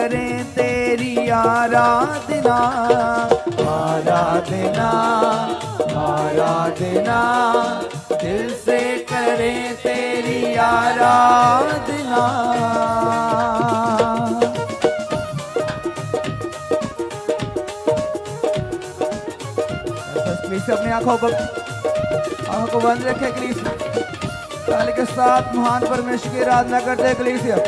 करें तेरी आराधना, आराधना, आराधना, दिल से करें तेरी आराधना। प्लीज अपनी आंखों को बंद रखे प्लीज। ताली के साथ महान परमेश्वर की आराधना करते हैं कलीसिया।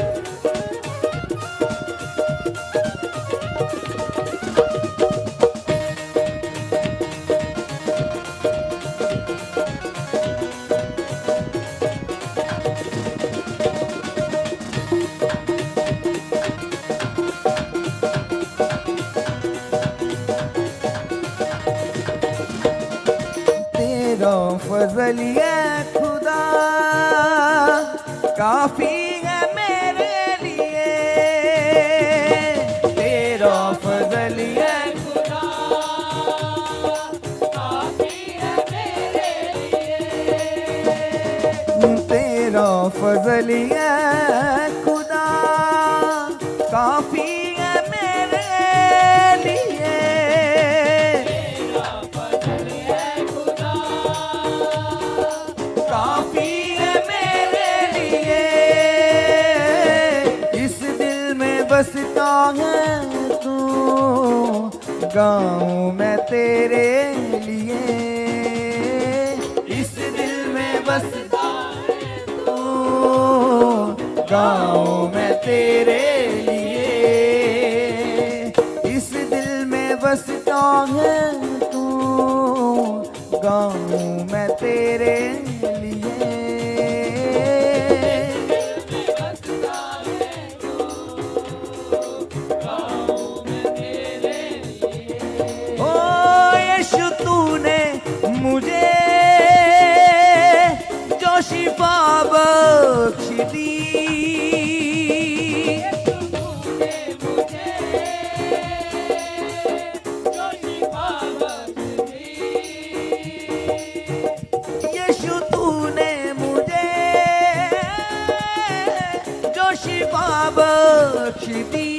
तेरा फजल है खुदा काफी है मेरे लिए, तेरा फजल है खुदा काफी है मेरे लिए, तेरा फजल है खुदा काफी है मेरे लिए, तेरा फजल है खुदा काफी है मेरे लिए। इस दिल में बसता है तू, गाऊं मैं तेरे लिए, इस दिल में बसता है तू, गाऊं मैं तेरे लिए, इस दिल में बसता है तू, गाऊं मैं तेरे लिए। ओ यीशु तूने मुझे जो शिफा बख्श दी, यीशु तूने मुझे जो शिफा बख्श दी,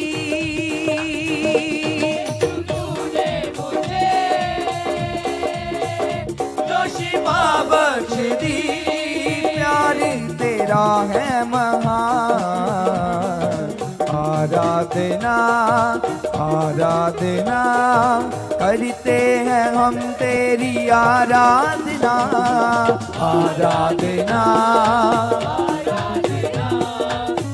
तूने मुझे जो शिफा बख्श दी, प्यार तेरा है महान, आराधना, आराधना करते हैं हम तेरी आराधना, आराधना, आराधना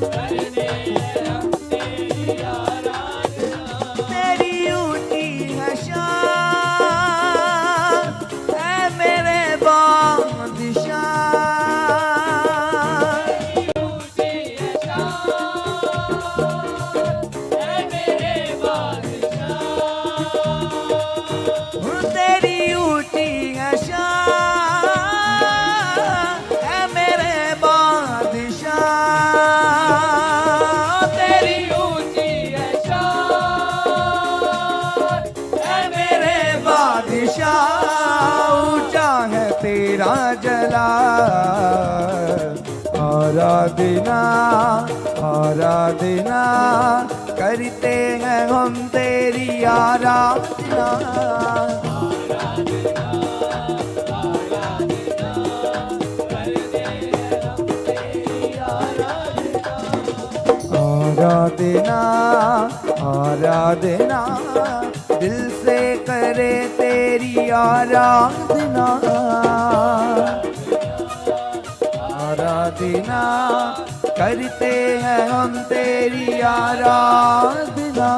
करते हैं हम तेरी आराधना। तेरी ऊंची है शान है मेरे बादशाह, तेरा जलाल, आराधना, आराधना करते हैं हम तेरी आराधना, आराधना, आराधना करते हैं हम तेरी आराधना, आराधना, आराधना दिल से करे तेरी आराधना, आराधना करते हैं हम तेरी आराधना।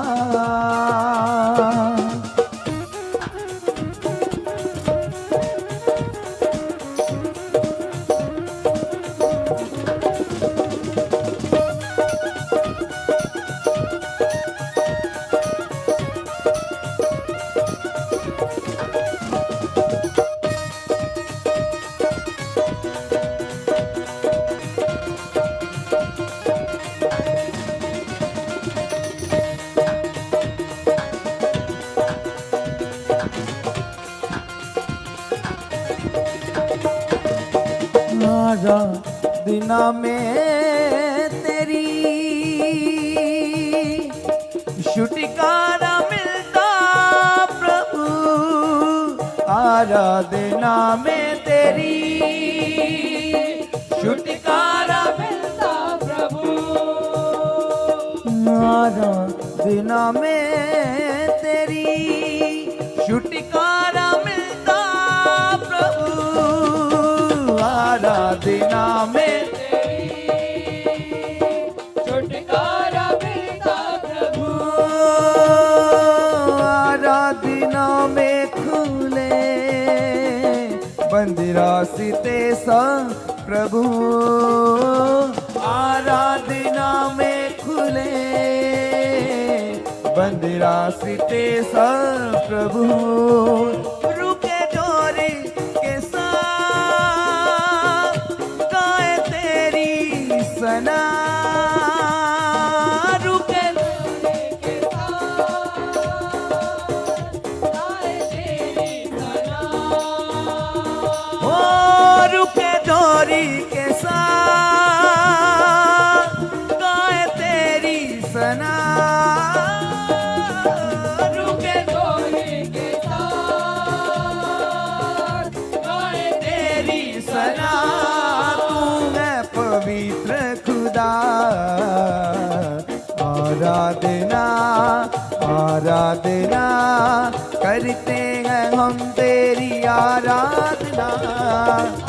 आराधना में तेरी छुटकारा मिलता प्रभु आराधना में तेरी, छुटकारा मिलता प्रभु आराधना में तेरी, छुटकारा मिलता प्रभु आराधना में तेरी, छुटकारा मिलता प्रभु आराधना में खुले बंद रास्ते सा प्रभु आराधना में खुले बंद रास्ते सा प्रभु, रुके जोरी के साथ गाए तेरी सना, रुके जोरी के साथ गाए तेरी सना, ओ रुके जोरी के साथ गाए तेरी सना, पवित्र खुदा आराधना आराधना करते हैं हम तेरी आराधना,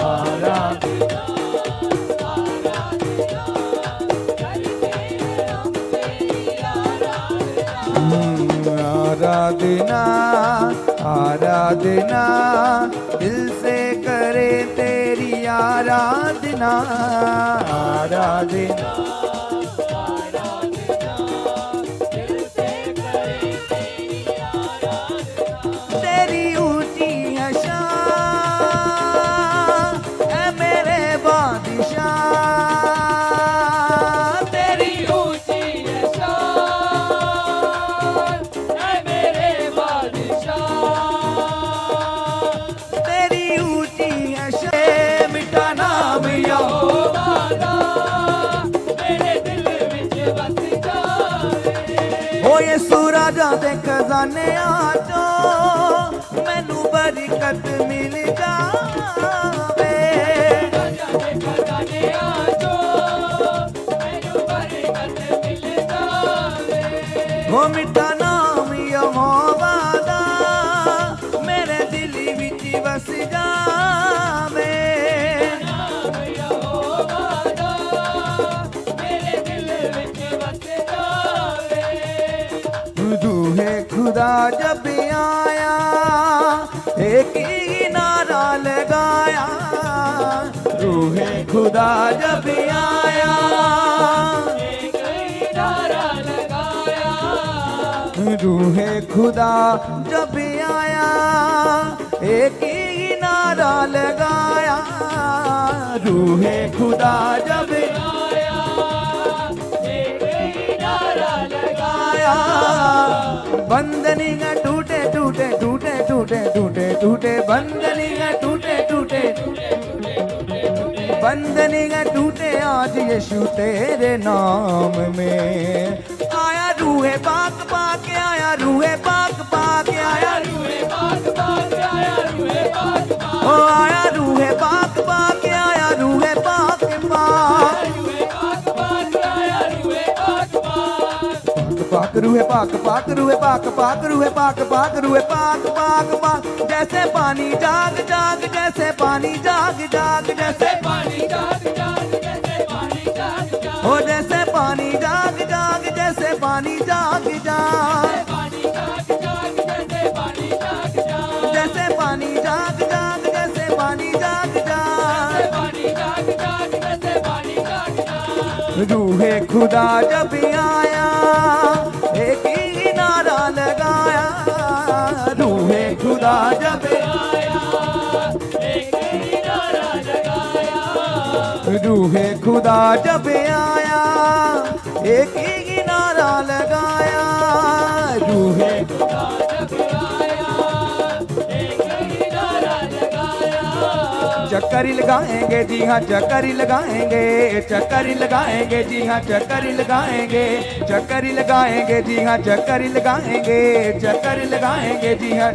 आराधना आराधना आराधना दिल से करे तेरी आराधना, आराधना दिल से करे तेरी आराधना, तेरी ऊंची है शान है मेरे बादशाह, तेरी ऊंची है शान है मेरे बादशाह, तेरी ऊंची है शान मिठा नाम यहोवा दा मेरे दिल विच बस जावे, ओ यीशु राजा दे खजाने आजो मैनू बरकत मिल जावे, राजा दे खजाने आजो मैनू बरकत मिल जावे, ओ मिठा नाम यहोवा दा मेरे दिल विच बस जावे, नाम यहोवा दा मेरे दिल विच बस जावे, रूहे खुदा जब आया एक ही नारा लगाया, रूहे खुदा जब आया एक ही नारा लगाया, रूहे खुदा जब आया एक ही नारा लगाया, रूहे खुदा जब आया एक ही नारा लगाया, बंधनियां टूटे टूटे टूटे टूटे टूटे टूटे बंधनियां टूटे टूटे बंधनियां टूटे आज यीशु तेरे नाम में, आया रूहे पाक पाक आया रूहे पाक पाक आया रूहे पाक पाक आया रूहे पाक पाक, ओ आया रूहे पाक पाक आया रूहे पाक पाक, रूहे पाक पाक आया रूहे पाक पाक, रूहे पाक पाक रूहे पाक पाक रूहे पाक पाक रूहे पाक पाक पाक, जैसे पानी जाग जाग जैसे पानी जाग जाग जैसे पानी जाग जाग जैसे पानी जाग जाग, ओ जैसे पानी जाग जाग जैसे पानी जाग जाग, जैसे पानी जाग जाग जैसे पानी जाग जाग, रूहे खुदा जब आया एक ही नारा लगाया, रूहे खुदा जब आया एक ही नारा लगाया, रूहे खुदा जब आया एक ही नारा लगाया, रूहे खुदा जब आया एक ही नारा लगाया, चक्कर ही लगाएंगे, जी हाँ चक्कर ही लगाएंगे, चक्कर ही लगाएंगे, जी हाँ चक्कर ही लगाएंगे, चक्कर ही लगाएंगे, जी हाँ चक्कर ही लगाएंगे, चक्कर ही लगाएंगे, जी हाँ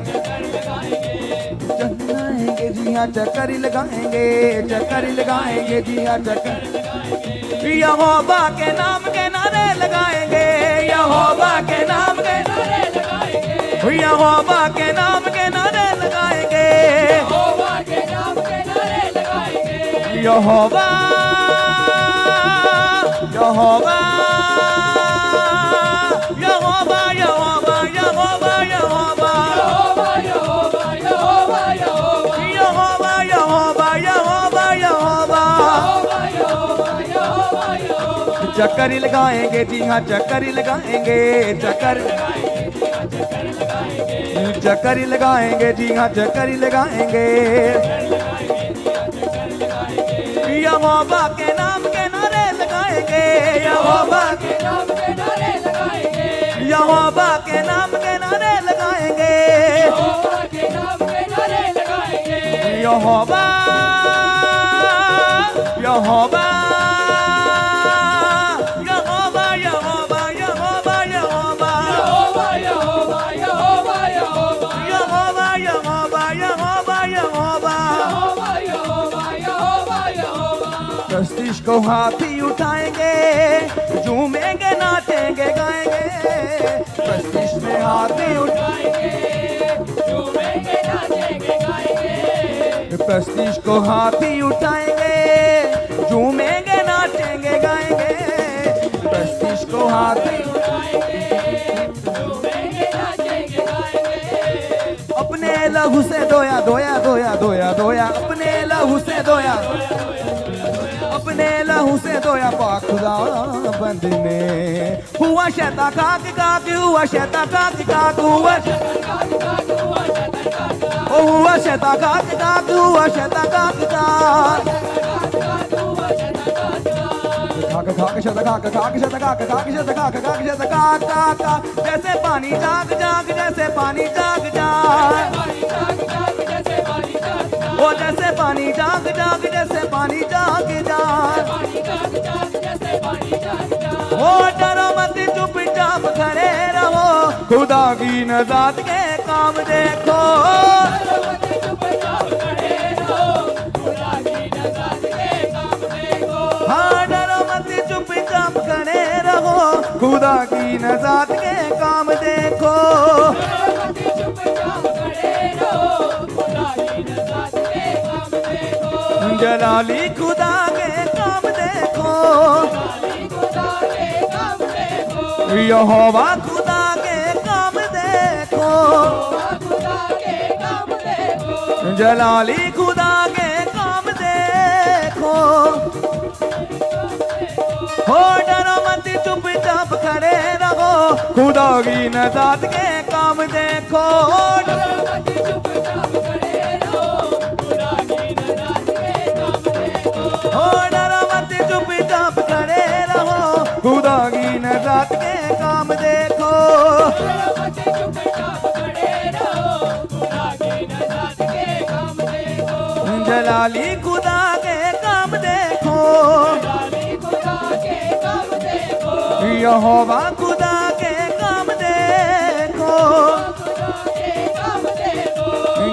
लगाएंगे, जी हाँ चक्कर ही लगाएंगे, चक्कर ही लगाएंगे, जी हाँ चक्कर। यहोवा के नाम के नारे लगाएंगे, यहोवा के नाम के नारे लगाएंगे, यहोवा के नाम के नारे लगाएंगे, यहोवा के नाम के नारे लगाएंगे, यहोवा यहोवा यहोवा यहोवा यहोवा यहोवा यहोवा यहोवा यहोवा यहोवा चक्कर ही लगाएंगे, जी हाँ चक्कर ही लगाएंगे, चक्कर चक्कर ही लगाएंगे, जी हाँ चक्कर ही लगाएंगे, यहोवा के नाम के नारे लगाएंगे, यहोवा के नाम के नारे लगाएंगे, यहोवा के नाम के नारे लगाएंगे, यहोवा के नाम के नारे लगाएंगे, यहोवा यहोवा प्रस्टिश को हाथी उठाएंगे, झूमेंगे नाचेंगे गाएंगे, प्रस्टिश में हाथी उठाएंगे, झूमेंगे नाचेंगे गाएंगे, प्रस्टिश को हाथी उठाएंगे, झूमेंगे नाचेंगे गाएंगे, प्रस्टिश को हाथी उठाएंगे, झूमेंगे नाचेंगे गाएंगे, अपने लहू से धोया धोया धोया धोया धोया, अपने लहू से धोया, अपने लहू से धोया पाक खुदा बंद में, हुआ शैता काक काक, हुआ शैता काक काक, हुआ हुआ शैता काक काक, हुआ शैता काक काक, खाक खाक शैता काक काक शैता काक काक शैता काक काक शैता काक काक काक, जैसे पानी जाग जाग, जैसे पानी जाग जाग, वो जैसे पानी जाग जाग, जैसे पानी जाग जाग, वो डरो मत चुपचाप खड़े रहो, खुदा की नजात के काम देखो, हाँ डरो मत चुपचाप खड़े रहो, खुदा की नजात के काम देखो, जलाली खुदा के काम देखो, यहोवा खुदा के काम देखो, जलाली खुदा के काम देखो, हो डरो मत चुपचाप खड़े रहो, खुदा की नजात के काम देखो, खुदा की नजात के काम देखो, जलाली खुदा के काम देखो, यहोवा खुदा के काम देखो,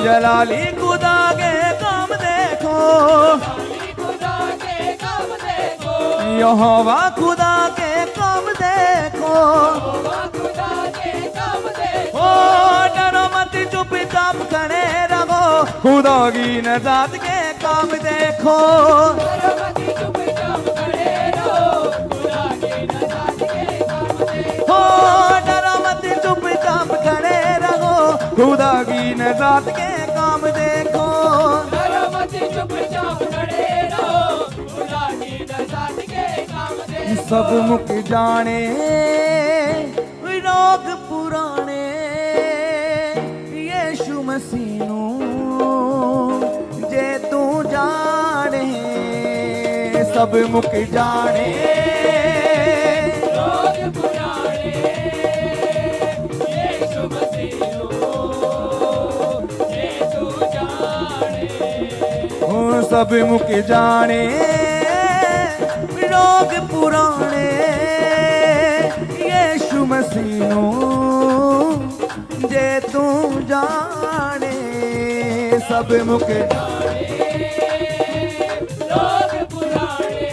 जलाली खुदा के काम देखो, यहोवा खुदा के काम देखो, ओ डरो मत चुपचाप खड़े रहो, खुदा की नजात के काम देखो, ओ डरो मत चुपचाप खड़े रहो, खुदा की नजात के काम देखो, सब मुक जाने रोग पुराने, यीशु मसीह नूं जे तू जाने, सब मुक जाने रोग पुराने, यीशु मसीह नूं जे तू जाने, सब मुक जाने रोग पुराने यीशु मसीह नू जे तू जाने सब मुक लोग पुराने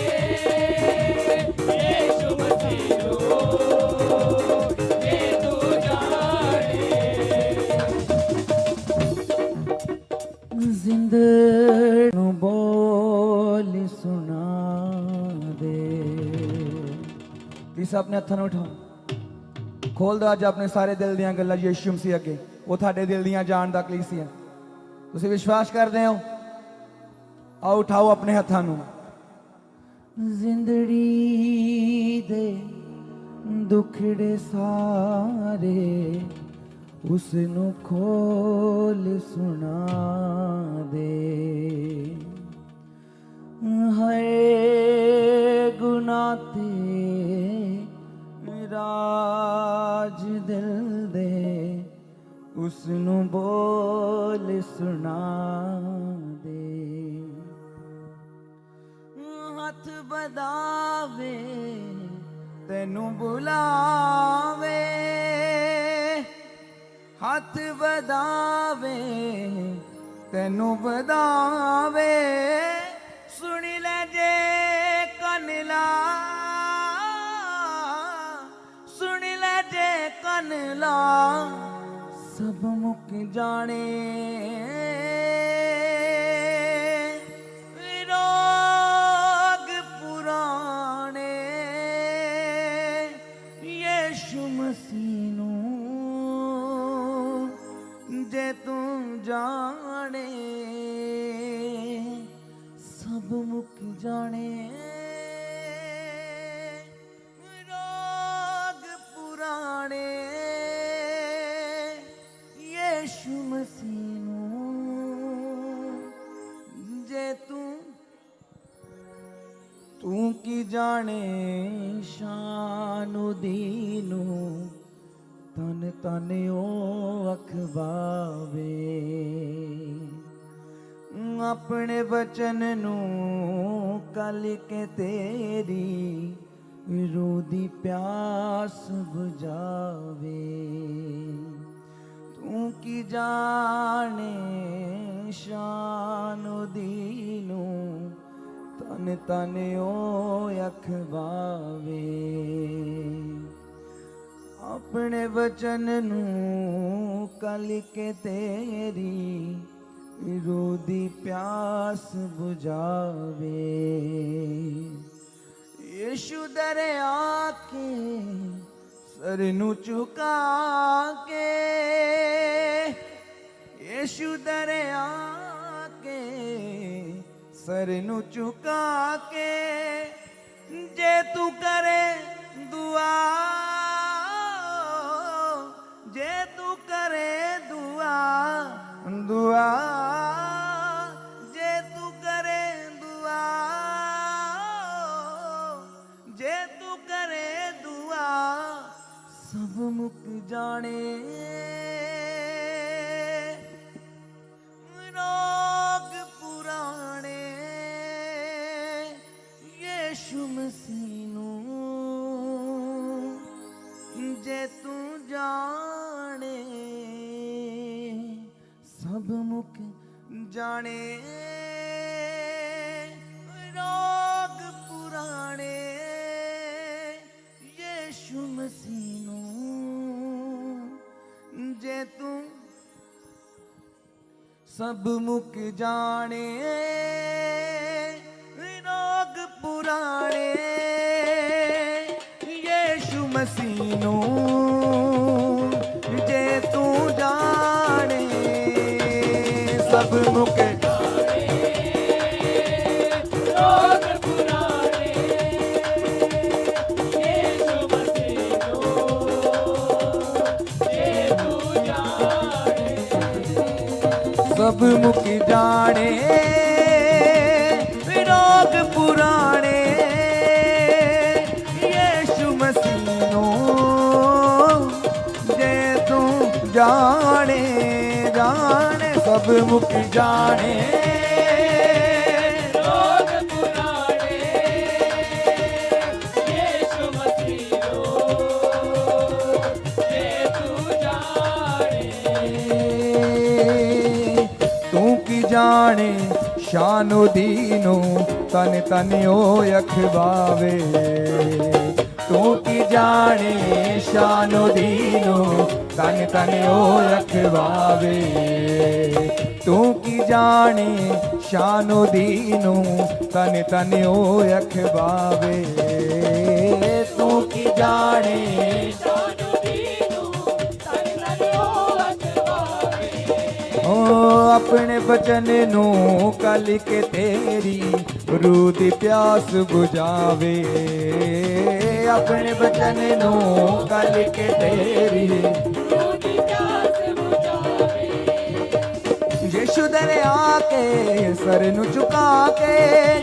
यीशु मसीह नू जे तू जाने जिंदड़ नू बोल सुना दे। प्लीज अपने हत्थां नू उठाओ, खोल दो अज अपने सारे दिल दियां गल्लां यीशु मसीह अगे। वो थाडे दिल दियां जान दा कलीसिया। तुसीं विश्वास करदे हो? आओ उठाओ अपने हत्थां नू। जिंदड़ी दे दुखड़े सारे उसनू खोल सुना दे। हर गुनाह ते राज दिल दे उसनू बोल सुना दे। हथ बदावे तेनू बुलावे, हथ बदावे तेनू बदावे। सुन ले जे कन ला, सुन ले जे कन ला सब मुक जाने रोग पुराने यीशु मसीह नू जे तू जाने सब मुक जाने रोग पुराने यीशु मसीह नू जे तू की जाने शानु दीनू तन तन ओ अखबावे। अपने वचन नू कल के तेरी रूह दी प्यास बुझावे। तू की जाने शानो दीनू तन तन ओ अखबावे। अपने वचन नू कल के तेरी रूह दी प्यास बुझावे। यीशु दरिया के सर नू चुका के, यीशु दरिया के सर नू चुका के जे तू करे दुआ, जे तू करे दुआ, दुआ जे तू करे दुआ, जे तू करे दुआ सब मुक जाने रोग पुराने यीशु मसीह नू जे तू जाने सब मुक जाने रोग पुराने यीशु मसीह नू जे तू सब मुक जाने रोग पुराने यीशु मसीह नू जे तू जाने सब मुक रोग पुराने यीशु मसीह नू जे तू जाने सब मुक जाने रोग पुराने यीशु मसीह नू जे तू जाने जाने सब मुक जाने जाने शानो दीनो तन तन ओ अखबावे तू की जाने शानो दीनो तन तन ओ अखबावे तू की जाने शानो दीनो तन तन ओ अखबावे तू की जाने ओ अपने बचन नू कल के तेरी रूह दी प्यास बुझावे अपने बचन नू कल के तेरी यीशु दर आके सर नु झुका के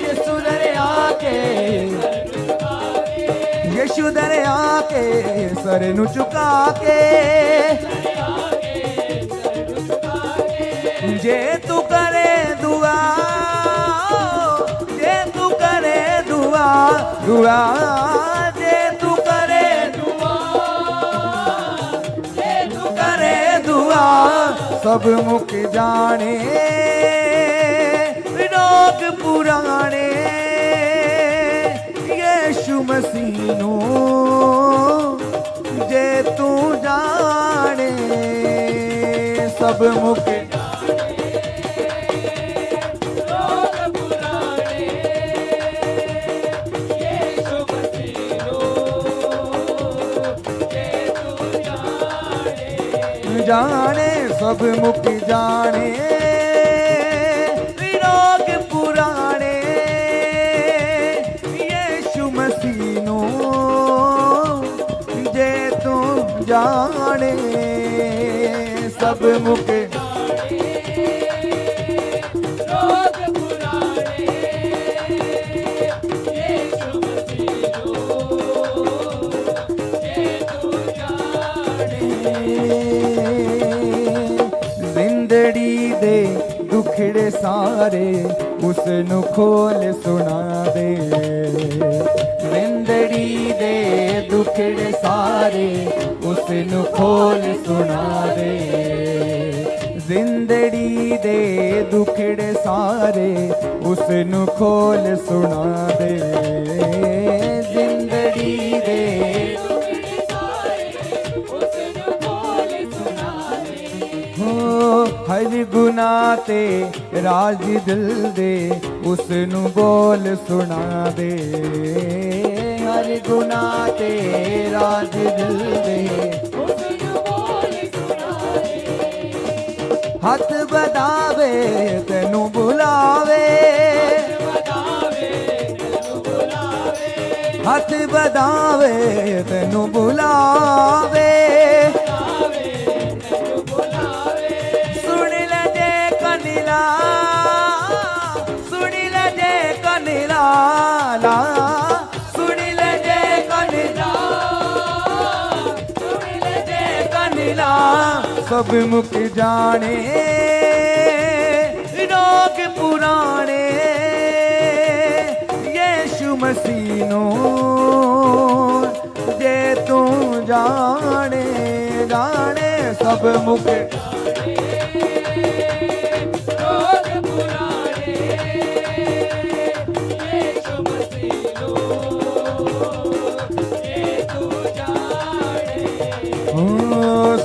यीशु दर आके यीशु दर आके सर नु झुका के जे तू करे दुआ जे तू करे दुआ दुआ जे तू करे दुआ जे तू करे दुआ सब मुक जाने रोग पुराने यीशु मसीह नू जे तू जाने सब मुक जाने सब मुक जाने रोग पुराने यीशु मसीह नू जे तू जाने सब मुक जिंदड़ी दे दुखड़े सारे उसनु खोल सुना दे जिंदड़ी दे दुखड़े सारे उसनु खोल सुना दे जिंदड़ी दे दुखड़े सारे उसनु खोल सुना दे जिंदड़ी दे हर गुनाह ते राज दिल दे उसनु बोल सुना दे हर गुनाह ते राज दिल दे हथ बदावे तेनू बुलावे हथ बदावे तेनू बुलावे सुनी ले जे कनिला ला सुनी ले जे कनिला सुनी ले जे कनिला सब मुक जाने रोग पुराने यीशु मसीह नू जे तू जाने जाने सब मुक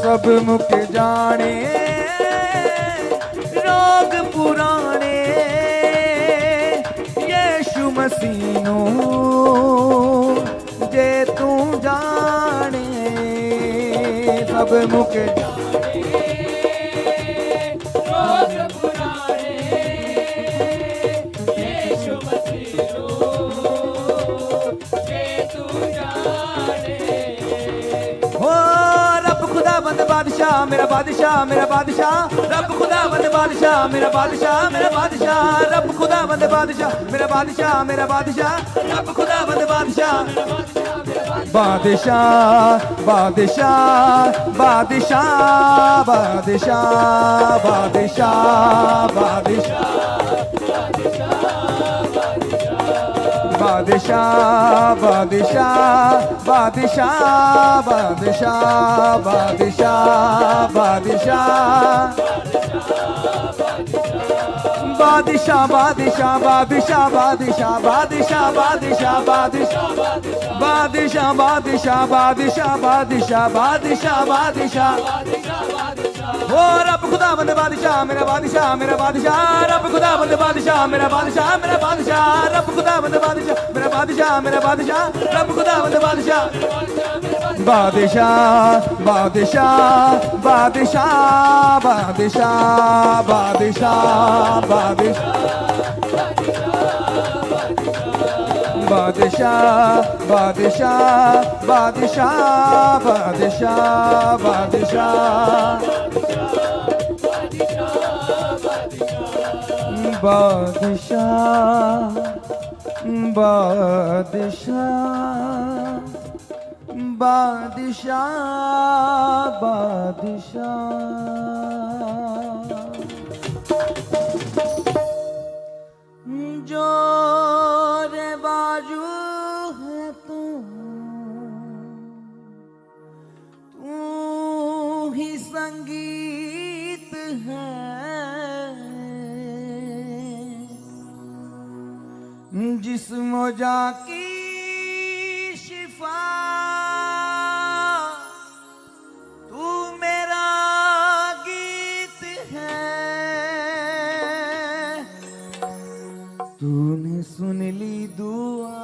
सब मुक जाने रोग पुराने यीशु मसीह नू जे तू जाने सब मुक बादशाह मेरा बादशाह मेरा बादशाह रब खुदावंद बादशाह मेरा बादशाह मेरा बादशाह रब खुदावंद बादशाह मेरा बादशाह मेरा बादशाह रब खुदावंद बादशाह बादशाह बादशाह बादशाह बादशाह बादशाह बादशाह बादशाह बादशाह बादशाह बादशाह बादशाह बादशाह बादशाह बादशाह बादशाह बादशाह बादशाह बादशाह बादशाह बादशाह बादशाह बादशाह बादशाह बादशाह बादशाह ओ रब खुदावंद बादशाह मेरा बादशाह मेरा बादशाह रब खुदावंद बादशाह मेरा बादशाह मेरा बादशाह रब खुदावंद बादशाह मेरा बादशाह मेरा बादशाह रब खुदावंद बादशाह बादशाह बादशाह बादशाह बादशाह बादशाह बादशाह बादशाह बादशाह बादशाह बादशाह बादशाह बादशाह बादशाह बादशाह जो रे बाजू है तू ही संगीत है जिस्म जा की शिफा तू मेरा गीत है तूने सुन ली दुआ।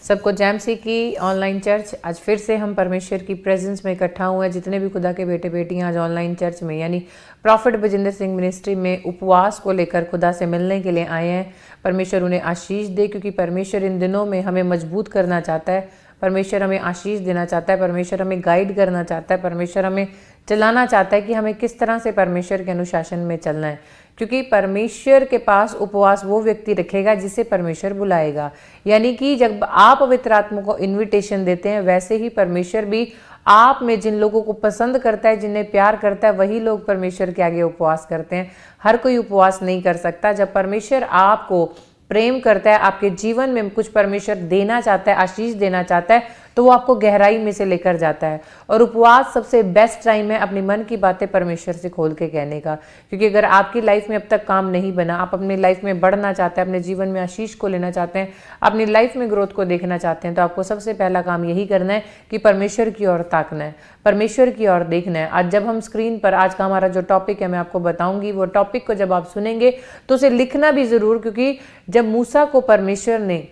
सबको जैमसी की ऑनलाइन चर्च आज फिर से हम परमेश्वर की प्रेजेंस में इकट्ठा हुए हैं। जितने भी खुदा के बेटे बेटियां आज ऑनलाइन चर्च में यानी प्रॉफिट बजिंदर सिंह मिनिस्ट्री में उपवास को लेकर खुदा से मिलने के लिए आए हैं, परमेश्वर उन्हें आशीष दे, क्योंकि परमेश्वर इन दिनों में हमें मजबूत करना चाहता है। परमेश्वर हमें आशीष देना चाहता है, परमेश्वर हमें गाइड करना चाहता है, परमेश्वर हमें चलाना चाहता है कि हमें किस तरह से परमेश्वर के अनुशासन में चलना है। क्योंकि परमेश्वर के पास उपवास वो व्यक्ति रखेगा जिसे परमेश्वर बुलाएगा। यानी कि जब आप पवित्र आत्मा को इन्विटेशन देते हैं, वैसे ही परमेश्वर भी आप में जिन लोगों को पसंद करता है, जिन्हें प्यार करता है, वही लोग परमेश्वर के आगे उपवास करते हैं। हर कोई उपवास नहीं कर सकता। जब परमेश्वर आपको प्रेम करता है, आपके जीवन में कुछ परमेश्वर देना चाहता है, आशीष देना चाहता है, तो वो आपको गहराई में से लेकर जाता है। और उपवास सबसे बेस्ट टाइम है अपनी मन की बातें परमेश्वर से खोल के कहने का। क्योंकि अगर आपकी लाइफ में अब तक काम नहीं बना, आप अपनी लाइफ में बढ़ना चाहते हैं, अपने जीवन में आशीष को लेना चाहते हैं, अपनी लाइफ में ग्रोथ को देखना चाहते हैं, तो आपको सबसे पहला काम यही करना है कि परमेश्वर की ओर ताकना है, परमेश्वर की ओर देखना है। आज जब हम स्क्रीन पर आज का हमारा जो टॉपिक है मैं आपको बताऊंगी, वो टॉपिक को जब आप सुनेंगे तो उसे लिखना भी जरूर, क्योंकि जब मूसा को परमेश्वर ने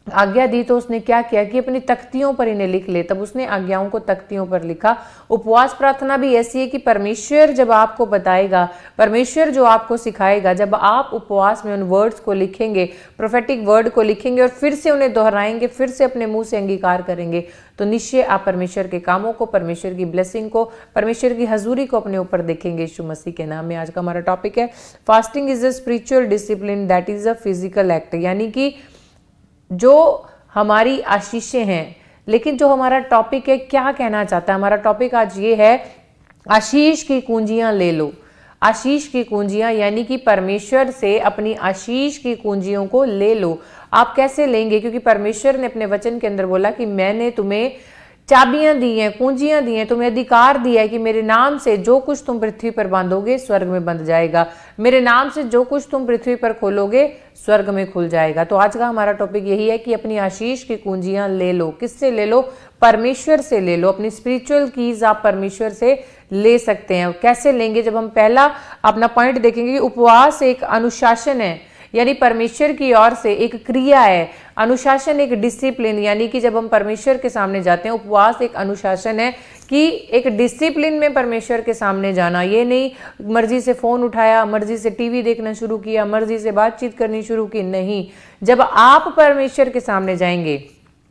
आज्ञा दी तो उसने क्या किया कि अपनी तख्तियों पर इन्हें लिख ले। तब उसने आज्ञाओं को तख्तियों पर लिखा। उपवास प्रार्थना भी ऐसी है कि परमेश्वर जब आपको बताएगा, परमेश्वर जो आपको सिखाएगा, जब आप उपवास में उन वर्ड्स को लिखेंगे, प्रोफेटिक वर्ड को लिखेंगे और फिर से उन्हें दोहराएंगे, फिर से अपने मुंह से अंगीकार करेंगे, तो निश्चय आप परमेश्वर के कामों को, परमेश्वर की ब्लेसिंग को, परमेश्वर की हजूरी को अपने ऊपर देखेंगे यीशु मसीह के नाम में। आज का हमारा टॉपिक है fasting is a spiritual discipline that is a physical act. यानी कि जो हमारी आशीषें हैं, लेकिन जो हमारा टॉपिक है क्या कहना चाहता है, हमारा टॉपिक आज ये है आशीष की कुंजियां ले लो। आशीष की कुंजियां यानी कि परमेश्वर से अपनी आशीष की कुंजियों को ले लो। आप कैसे लेंगे? क्योंकि परमेश्वर ने अपने वचन के अंदर बोला कि मैंने तुम्हें चाबियां दी हैं, कुंजियां दी हैं, तुम्हें अधिकार दिया है कि मेरे नाम से जो कुछ तुम पृथ्वी पर बांधोगे स्वर्ग में बंध जाएगा, मेरे नाम से जो कुछ तुम पृथ्वी पर खोलोगे स्वर्ग में खुल जाएगा। तो आज का हमारा टॉपिक यही है कि अपनी आशीष की कुंजियां ले लो। किससे ले लो? परमेश्वर से ले लो। अपनी स्पिरिचुअल कीज आप परमेश्वर से ले सकते हैं। कैसे लेंगे? जब हम पहला अपना पॉइंट देखेंगे कि उपवास एक अनुशासन है, यानी परमेश्वर की ओर से एक क्रिया है। अनुशासन एक डिसिप्लिन, यानी कि जब हम परमेश्वर के सामने जाते हैं, उपवास एक अनुशासन है कि एक डिसिप्लिन में परमेश्वर के सामने जाना। ये नहीं मर्जी से फोन उठाया, मर्जी से टीवी देखना शुरू किया, मर्जी से बातचीत करनी शुरू की, नहीं। जब आप परमेश्वर के सामने जाएंगे,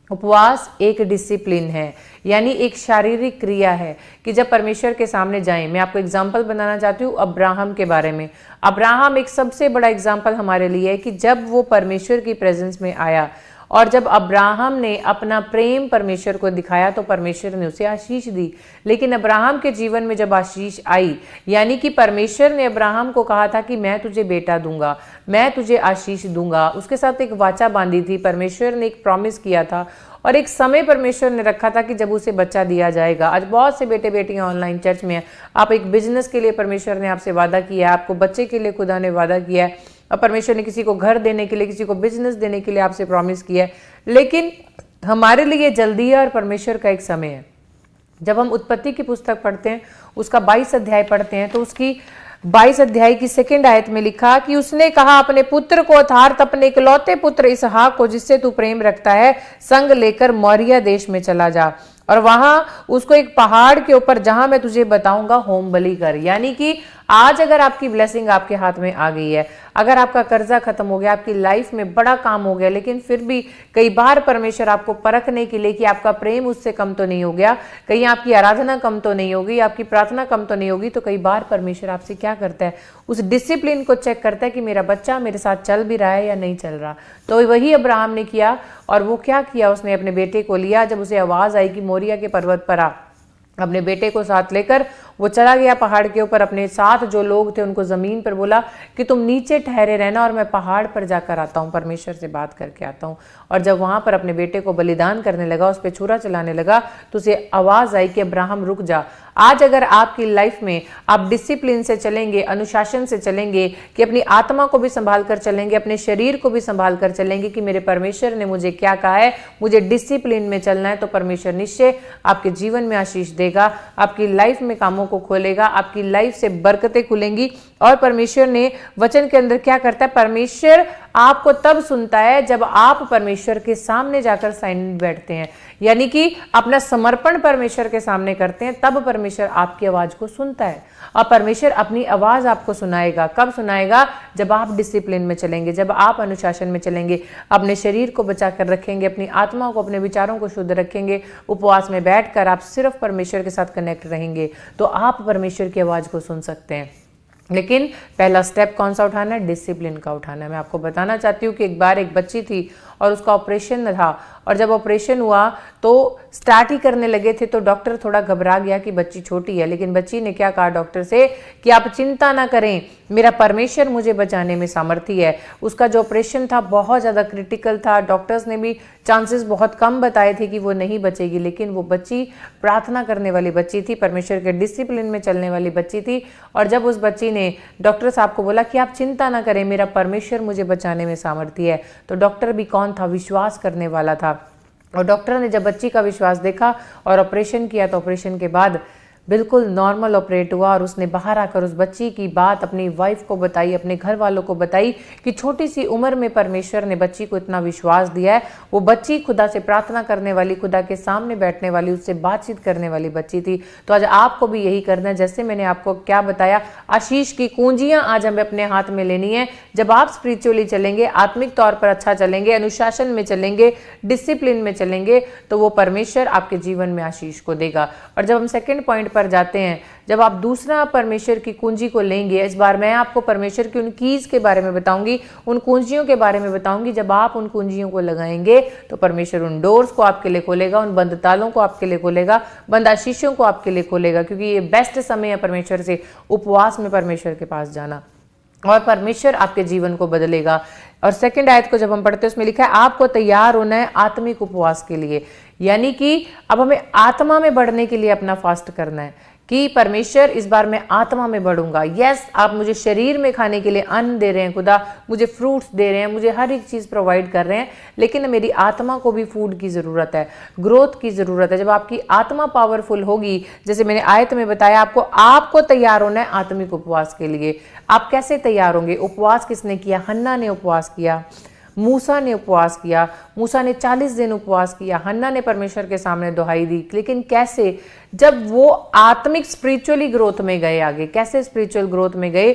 उपवास एक डिसिप्लिन है, यानी एक शारीरिक क्रिया है कि जब परमेश्वर के सामने जाएं। मैं आपको एग्जांपल बनाना चाहती हूँ अब्राहम के बारे में। अब्राहम एक सबसे बड़ा एग्जांपल हमारे लिए है कि जब वो परमेश्वर की प्रेजेंस में आया और जब अब्राहम ने अपना प्रेम परमेश्वर को दिखाया तो परमेश्वर ने उसे आशीष दी। लेकिन अब्राहम के जीवन में जब आशीष आई, यानी कि परमेश्वर ने अब्राहम को कहा था कि मैं तुझे बेटा दूंगा, मैं तुझे आशीष दूंगा, उसके साथ एक वाचा बांधी थी, परमेश्वर ने एक प्रॉमिस किया था। और एक समय परमेश्वर ने रखा था कि जब उसे बच्चा दिया जाएगा। आज बहुत से बेटे बेटियां ऑनलाइन चर्च में हैं, आप एक बिजनेस के लिए परमेश्वर ने आपसे वादा किया है, आपको बच्चे के लिए खुदा ने वादा किया है, और परमेश्वर ने किसी को घर देने के लिए, किसी को बिजनेस देने के लिए आपसे प्रॉमिस किया है। लेकिन हमारे लिए जल्दी है और परमेश्वर का एक समय है। जब हम उत्पत्ति की पुस्तक पढ़ते हैं, उसका 22 अध्याय पढ़ते हैं, तो उसकी 22 अध्याय की 2 आयत में लिखा कि उसने कहा, अपने पुत्र को अर्थात अपने इकलौते पुत्र इसहाक को जिससे तू प्रेम रखता है संग लेकर मोरिया देश में चला जा और वहां उसको एक पहाड़ के ऊपर जहां मैं तुझे बताऊंगा होम बलि कर। यानी कि आज अगर आपकी ब्लेसिंग आपके हाथ में आ गई है, अगर आपका कर्जा खत्म हो गया, आपकी लाइफ में बड़ा काम हो गया, लेकिन फिर भी कई बार परमेश्वर आपको परखने के लिए कि आपका प्रेम उससे कम तो नहीं हो गया, कहीं आपकी आराधना कम तो नहीं होगी, आपकी प्रार्थना कम तो नहीं होगी, तो कई बार परमेश्वर आपसे क्या करता है, उस डिसिप्लिन को चेक करता है कि मेरा बच्चा मेरे साथ चल भी रहा है या नहीं चल रहा। तो वही अब्राहम ने किया, और वो क्या किया, उसने अपने बेटे को लिया। जब उसे आवाज आई कि मोरिया के पर्वत पर आ, अपने बेटे को साथ लेकर वो चला गया पहाड़ के ऊपर। अपने साथ जो लोग थे उनको जमीन पर बोला कि तुम नीचे ठहरे रहना और मैं पहाड़ पर जाकर आता हूँ, परमेश्वर से बात करके आता हूँ। और जब वहां पर अपने बेटे को बलिदान करने लगा, उस पर छुरा चलाने लगा, तो उसे आवाज आई कि अब्राहम रुक जा। आज अगर आपकी लाइफ में आप डिसिप्लिन से चलेंगे, अनुशासन से चलेंगे, कि अपनी आत्मा को भी संभाल कर चलेंगे, अपने शरीर को भी संभाल कर चलेंगे कि मेरे परमेश्वर ने मुझे क्या कहा है, मुझे डिसिप्लिन में चलना है, तो परमेश्वर निश्चय आपके जीवन में आशीष देगा, आपकी लाइफ में कामों को खोलेगा, आपकी लाइफ से बरकतें खुलेंगी। और परमेश्वर ने वचन के अंदर क्या करता है, परमेश्वर आपको तब सुनता है जब आप परमेश्वर के सामने जाकर साइलेंट बैठते हैं, यानी कि अपना समर्पण परमेश्वर के सामने करते हैं, तब परमेश्वर आपकी आवाज को सुनता है। और परमेश्वर अपनी आवाज आपको सुनाएगा। कब सुनाएगा? जब आप डिसिप्लिन में चलेंगे, जब आप अनुशासन में चलेंगे, अपने शरीर को बचा कर रखेंगे, अपनी आत्मा को, अपने विचारों को शुद्ध रखेंगे, उपवास में बैठकर आप सिर्फ परमेश्वर के साथ कनेक्ट रहेंगे, तो आप परमेश्वर की आवाज को सुन सकते हैं। लेकिन पहला स्टेप कौन सा उठाना है? डिसिप्लिन का उठाना है। मैं आपको बताना चाहती हूँ कि एक बार एक बच्ची थी और उसका ऑपरेशन था, और जब ऑपरेशन हुआ तो स्टार्ट ही करने लगे थे, तो डॉक्टर थोड़ा घबरा गया कि बच्ची छोटी है, लेकिन बच्ची ने क्या कहा डॉक्टर से कि आप चिंता ना करें, मेरा परमेश्वर मुझे बचाने में सामर्थ्य है। उसका जो ऑपरेशन था बहुत ज़्यादा क्रिटिकल था, डॉक्टर्स ने भी चांसेस बहुत कम बताए थे कि वो नहीं बचेगी, लेकिन वो बच्ची प्रार्थना करने वाली बच्ची थी, परमेश्वर के डिसिप्लिन में चलने वाली बच्ची थी। और जब उस बच्ची ने डॉक्टर साहब को बोला कि आप चिंता ना करें, मेरा परमेश्वर मुझे बचाने में सामर्थ्य है, तो डॉक्टर भी कौन था? विश्वास करने वाला था। और डॉक्टर ने जब बच्ची का विश्वास देखा और ऑपरेशन किया, तो ऑपरेशन के बाद बिल्कुल नॉर्मल ऑपरेट हुआ, और उसने बाहर आकर उस बच्ची की बात अपनी वाइफ को बताई, अपने घर वालों को बताई कि छोटी सी उम्र में परमेश्वर ने बच्ची को इतना विश्वास दिया है। वो बच्ची खुदा से प्रार्थना करने वाली, खुदा के सामने बैठने वाली, उससे बातचीत करने वाली बच्ची थी। तो आज आपको भी यही करना है, जैसे मैंने आपको क्या बताया, आशीष की कुंजियां आज हमें अपने हाथ में लेनी है। जब आप स्पिरिचुअली चलेंगे, आत्मिक तौर पर अच्छा चलेंगे, अनुशासन में चलेंगे, डिसिप्लिन में चलेंगे, तो वो परमेश्वर आपके जीवन में आशीष को देगा। और जब हम सेकेंड पॉइंट पर जाते हैं, जब आप दूसरा परमेश्वर की कुंजी को लेंगे, इस बार मैं आपको परमेश्वर की उन कीज के बारे में बताऊंगी, उन कुंजियों के बारे में बताऊंगी। जब आप उन कुंजियों को लगाएंगे तो परमेश्वर उन डोर्स को आपके लिए खोलेगा, उन बंद तालों को आपके लिए खोलेगा, बंद आशीषों को आपके लिए खोलेगा, क्योंकि ये बेस्ट समय है परमेश्वर से उपवास में परमेश्वर के पास जाना, और परमेश्वर आपके जीवन को बदलेगा। और सेकंड आयत को जब हम पढ़ते हैं, उसमें लिखा है आपको तैयार होना है आत्मिक उपवास के लिए, यानी कि अब हमें आत्मा में बढ़ने के लिए अपना फास्ट करना है कि परमेश्वर इस बार मैं आत्मा में बढ़ूंगा। यस, आप मुझे शरीर में खाने के लिए अन्न दे रहे हैं, खुदा मुझे फ्रूट्स दे रहे हैं, मुझे हर एक चीज़ प्रोवाइड कर रहे हैं, लेकिन मेरी आत्मा को भी फूड की ज़रूरत है, ग्रोथ की ज़रूरत है। जब आपकी आत्मा पावरफुल होगी, जैसे मैंने आयत में बताया आपको तैयार होना है आत्मिक उपवास के लिए। आप कैसे तैयार होंगे? उपवास किसने किया? हन्ना ने उपवास किया, मूसा ने उपवास किया। मूसा ने 40 दिन उपवास किया, हन्ना ने परमेश्वर के सामने दुहाई दी। लेकिन कैसे? जब वो आत्मिक स्पिरिचुअली ग्रोथ में गए आगे। कैसे स्पिरिचुअल ग्रोथ में गए?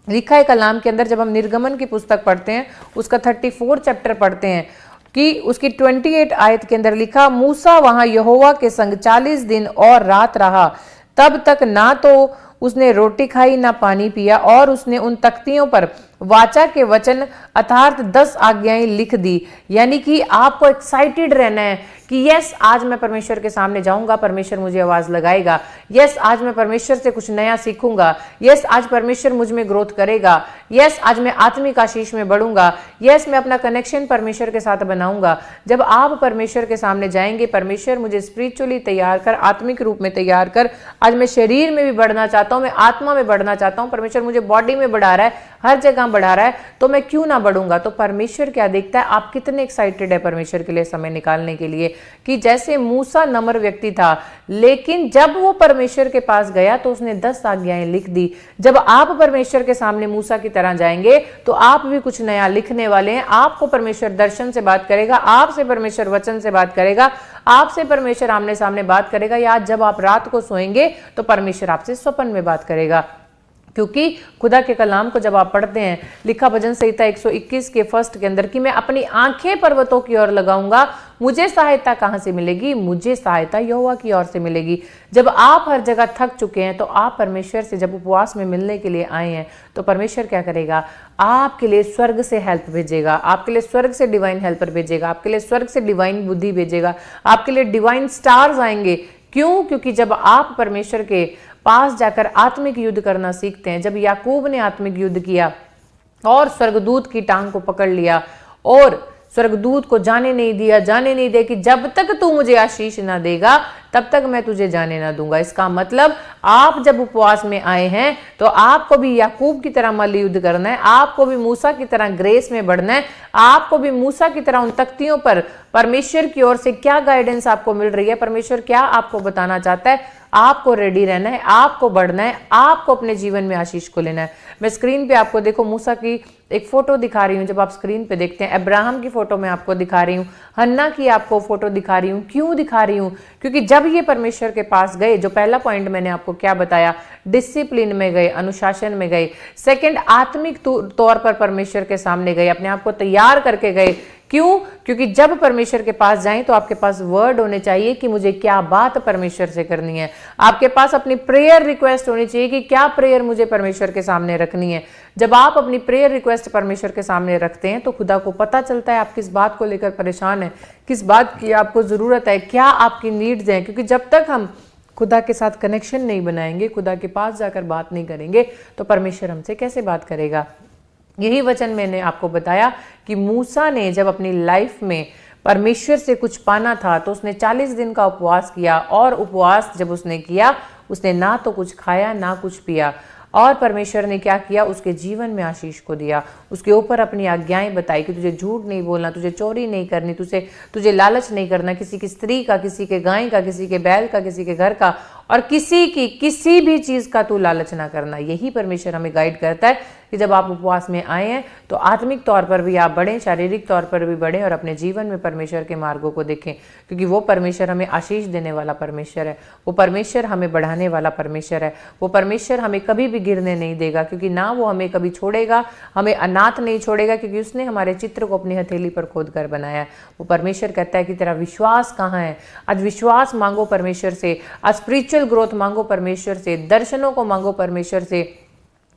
लिखा है कलाम के अंदर, जब हम निर्गमन की पुस्तक पढ़ते हैं, उसका 34 चैप्टर पढ़ते हैं, कि उसकी 28 आयत के अंदर लिखा, मूसा वहां यहोवा के संग 40 दिन और रात रहा, तब तक ना तो उसने रोटी खाई ना पानी पिया, और उसने उन तख्तियों पर वाचा के वचन अर्थात 10 आज्ञाएं लिख दी। यानी कि आपको एक्साइटेड रहना है कि यस, आज मैं परमेश्वर के सामने जाऊंगा, परमेश्वर मुझे आवाज लगाएगा। यस, आज मैं परमेश्वर से कुछ नया सीखूंगा। यस, आज परमेश्वर मुझ में ग्रोथ करेगा। यस, आज मैं आत्मिक आशीष में बढ़ूंगा। यस, मैं अपना कनेक्शन परमेश्वर के साथ बनाऊंगा। जब आप परमेश्वर के सामने जाएंगे, परमेश्वर मुझे स्पिरिचुअली तैयार कर, आत्मिक रूप में तैयार कर, आज मैं शरीर में भी बढ़ना चाहता हूं, मैं आत्मा में बढ़ना चाहता हूं, परमेश्वर मुझे बॉडी में बढ़ा रहा है, हर जगह बढ़ा रहा है, तो मैं क्यों ना बढ़ूंगा। तो परमेश्वर क्या देखता है, आप कितने एक्साइटेड है परमेश्वर के लिए समय निकालने के लिए। कि जैसे मूसा नम्र व्यक्ति था, लेकिन जब वो परमेश्वर के पास गया तो उसने 10 आज्ञाएं लिख दी। जब आप परमेश्वर के सामने मूसा की तरह जाएंगे तो आप भी कुछ नया लिखने वाले हैं। आपको परमेश्वर दर्शन से बात करेगा, आपसे परमेश्वर वचन से बात करेगा, आपसे परमेश्वर आमने सामने बात करेगा, या जब आप रात को सोएंगे तो परमेश्वर आपसे स्वप्न में बात करेगा। क्योंकि खुदा के कलाम को जब आप पढ़ते हैं, लिखा भजन संहिता 121 के फर्स्ट के अंदर कि मैं अपनी आंखें पर्वतों की ओर लगाऊंगा, मुझे सहायता कहां से मिलेगी, मुझे सहायता यहोवा की ओर से मिलेगी। जब आप हर जगह थक चुके हैं तो आप परमेश्वर से जब उपवास में मिलने के लिए आए हैं तो परमेश्वर क्या करेगा, आपके लिए स्वर्ग से हेल्प भेजेगा, आपके लिए स्वर्ग से डिवाइन हेल्पर भेजेगा, आपके लिए स्वर्ग से डिवाइन बुद्धि भेजेगा, आपके लिए डिवाइन स्टार्स आएंगे। क्यों? क्योंकि जब आप परमेश्वर के पास जाकर आत्मिक युद्ध करना सीखते हैं, जब याकूब ने आत्मिक युद्ध किया और स्वर्गदूत की टांग को पकड़ लिया और स्वर्गदूत को जाने नहीं दिया कि जब तक तू मुझे आशीष ना देगा तब तक मैं तुझे जाने ना दूंगा। इसका मतलब आप जब उपवास में आए हैं तो आपको भी याकूब की तरह मल्ल युद्ध करना है, आपको भी मूसा की तरह ग्रेस में बढ़ना है, आपको भी मूसा की तरह उन तख्तियों पर परमेश्वर की ओर से क्या गाइडेंस आपको मिल रही है, परमेश्वर क्या आपको बताना चाहता है, आपको रेडी रहना है, आपको बढ़ना है, आपको अपने जीवन में आशीष को लेना है। मैं स्क्रीन पे आपको देखो मूसा की एक फोटो दिखा रही हूँ। जब आप स्क्रीन पे देखते हैं, अब्राहम की फोटो मैं आपको दिखा रही हूँ, हन्ना की आपको फोटो दिखा रही हूँ। क्यों दिखा रही हूँ? क्योंकि जब ये परमेश्वर के पास गए, जो पहला पॉइंट मैंने आपको क्या बताया, डिसिप्लिन में गए, अनुशासन में गए। सेकंड, आत्मिक तौर पर परमेश्वर के सामने गए, अपने आप को तैयार करके गए। क्यों? क्योंकि जब परमेश्वर के पास जाएं तो आपके पास वर्ड होने चाहिए कि मुझे क्या बात परमेश्वर से करनी है। आपके पास अपनी प्रेयर रिक्वेस्ट होनी चाहिए कि क्या प्रेयर मुझे परमेश्वर के सामने रखनी है। जब आप अपनी प्रेयर रिक्वेस्ट परमेश्वर के सामने रखते हैं तो खुदा को पता चलता है आप किस बात को लेकर परेशान हैं, किस बात की आपको जरूरत है, क्या आपकी नीड्स हैं। क्योंकि जब तक हम खुदा के साथ कनेक्शन नहीं बनाएंगे, खुदा के पास जाकर बात नहीं करेंगे, तो परमेश्वर हमसे कैसे बात करेगा। यही वचन मैंने आपको बताया कि मूसा ने जब अपनी लाइफ में परमेश्वर से कुछ पाना था तो उसने 40 दिन का उपवास किया, और उपवास जब उसने किया उसने ना तो कुछ खाया ना कुछ पिया, और परमेश्वर ने क्या किया, उसके जीवन में आशीष को दिया, उसके ऊपर अपनी आज्ञाएं बताई कि तुझे झूठ नहीं बोलना, तुझे चोरी नहीं करनी, तुझे लालच नहीं करना, किसी की स्त्री का, किसी के गाय का, किसी के बैल का, किसी के घर का, और किसी भी चीज का तू लालच ना करना। यही परमेश्वर हमें गाइड करता है कि जब आप उपवास में आए हैं तो आत्मिक तौर पर भी आप बढ़ें, शारीरिक तौर पर भी बढ़ें, और अपने जीवन में परमेश्वर के मार्गों को देखें। क्योंकि वो परमेश्वर हमें आशीष देने वाला परमेश्वर है, वो परमेश्वर हमें बढ़ाने वाला परमेश्वर है, वो परमेश्वर हमें कभी भी गिरने नहीं देगा। क्योंकि ना वो हमें कभी छोड़ेगा, हमें अनाथ नहीं छोड़ेगा, क्योंकि उसने हमारे चित्र को अपनी हथेली पर खोद कर बनाया है। वो परमेश्वर कहता है कि तेरा विश्वास कहाँ है। आज विश्वास मांगो परमेश्वर से, आज स्पिरिचुअल ग्रोथ मांगो परमेश्वर से, दर्शनों को मांगो परमेश्वर से,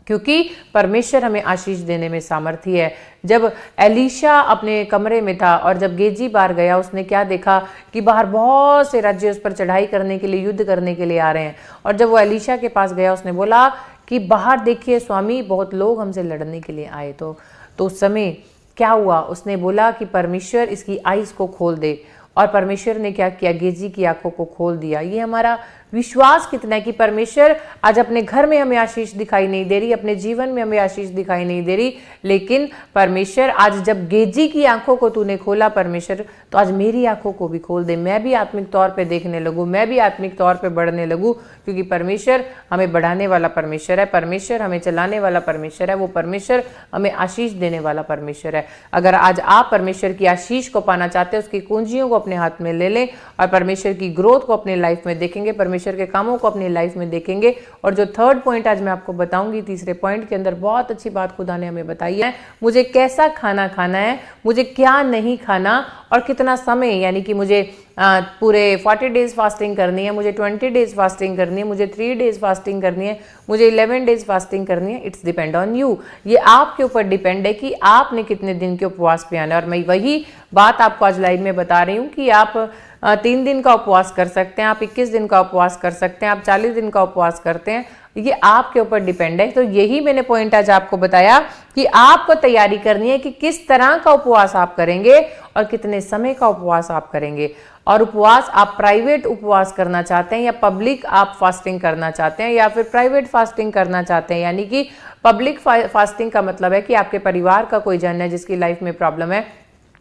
क्योंकि परमेश्वर हमें आशीष देने में सामर्थ्य है। जब एलीशा अपने कमरे में था और जब गेजी बाहर गया, उसने क्या देखा कि बाहर बहुत से राज्य उस पर चढ़ाई करने के लिए, युद्ध करने के लिए आ रहे हैं। और जब वो एलीशा के पास गया, उसने बोला कि बाहर देखिए स्वामी, बहुत लोग हमसे लड़ने के लिए आए। तो उस समय क्या हुआ, उसने बोला कि परमेश्वर इसकी आईज को खोल दे, और परमेश्वर ने क्या किया, गेजी की आंखों को खोल दिया। ये हमारा विश्वास कितना है कि परमेश्वर आज अपने घर में हमें आशीष दिखाई नहीं दे रही, अपने जीवन में हमें आशीष दिखाई नहीं दे रही, लेकिन परमेश्वर आज जब गेजी की आंखों को तूने खोला परमेश्वर, तो आज मेरी आंखों को भी खोल दे, मैं भी आत्मिक तौर पे देखने लगूं, मैं भी आत्मिक तौर पे बढ़ने लगूं। क्योंकि परमेश्वर हमें बढ़ाने वाला परमेश्वर है, परमेश्वर हमें चलाने वाला परमेश्वर है, वो परमेश्वर हमें आशीष देने वाला परमेश्वर है। अगर आज आप परमेश्वर की आशीष को पाना चाहते हैं, उसकी कुंजियों को अपने हाथ में ले लें और परमेश्वर की ग्रोथ को अपने लाइफ में देखेंगे, परमेश्वर के कामों को अपनी लाइफ में देखेंगे। और जो थर्ड पॉइंट आज मैं आपको बताऊंगी, तीसरे पॉइंट के अंदर बहुत अच्छी बात खुदा ने हमें बताई है, मुझे कैसा खाना खाना है, मुझे क्या नहीं खाना, और कितना समय, यानी कि मुझे पूरे 40 डेज फास्टिंग करनी है, मुझे 20 डेज फास्टिंग करनी है, मुझे 3 डेज फास्टिंग करनी है, मुझे 11 डेज फास्टिंग करनी है। It's depend on you. ये आपके ऊपर डिपेंड है कि आपने कितने दिन के उपवास पे आना है। और मैं वही बात आपको आज लाइव में बता रही हूँ कि आप 3 दिन का उपवास कर सकते हैं, आप 21 दिन का उपवास कर सकते हैं, आप 40 दिन का उपवास करते हैं, ये आपके ऊपर डिपेंड है। तो यही मैंने पॉइंट आज आपको बताया कि आपको तैयारी करनी है कि किस तरह का उपवास आप करेंगे और कितने समय का उपवास आप करेंगे। और उपवास आप प्राइवेट उपवास करना चाहते हैं या पब्लिक आप फास्टिंग करना चाहते हैं या फिर प्राइवेट फास्टिंग करना चाहते हैं। यानी कि पब्लिक फास्टिंग का मतलब है कि आपके परिवार का कोई जन है जिसकी लाइफ में प्रॉब्लम है,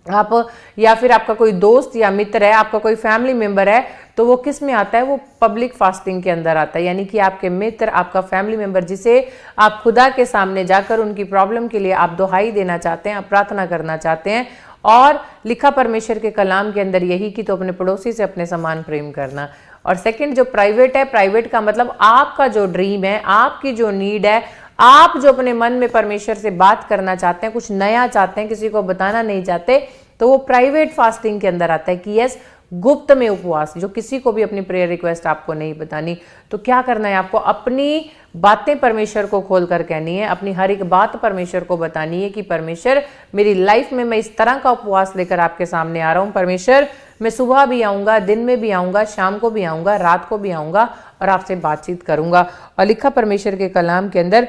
आप या फिर आपका कोई दोस्त या मित्र है, आपका कोई फैमिली मेंबर है, तो वो किस में आता है, वो पब्लिक फास्टिंग के अंदर आता है। यानी कि आपके मित्र, आपका फैमिली मेंबर जिसे आप खुदा के सामने जाकर उनकी प्रॉब्लम के लिए आप दुहाई देना चाहते हैं, आप प्रार्थना करना चाहते हैं। और लिखा परमेश्वर के कलाम के अंदर यही कि तो अपने पड़ोसी से अपने समान प्रेम करना। और सेकंड जो प्राइवेट है, प्राइवेट का मतलब आपका जो ड्रीम है, आपकी जो नीड है, आप जो अपने मन में परमेश्वर से बात करना चाहते हैं, कुछ नया चाहते हैं, किसी को बताना नहीं चाहते, तो वो प्राइवेट फास्टिंग के अंदर आता है कि यस, गुप्त में उपवास, जो किसी को भी अपनी प्रेयर रिक्वेस्ट आपको नहीं बतानी। तो क्या करना है, आपको अपनी बातें परमेश्वर को खोल कर कहनी है, अपनी हर एक बात परमेश्वर को बतानी है कि परमेश्वर मेरी लाइफ में मैं इस तरह का उपवास लेकर आपके सामने आ रहा हूं। परमेश्वर मैं सुबह भी आऊंगा, दिन में भी आऊंगा, शाम को भी आऊंगा, रात को भी आऊंगा और आपसे बातचीत करूंगा। और लिखा परमेश्वर के कलाम के अंदर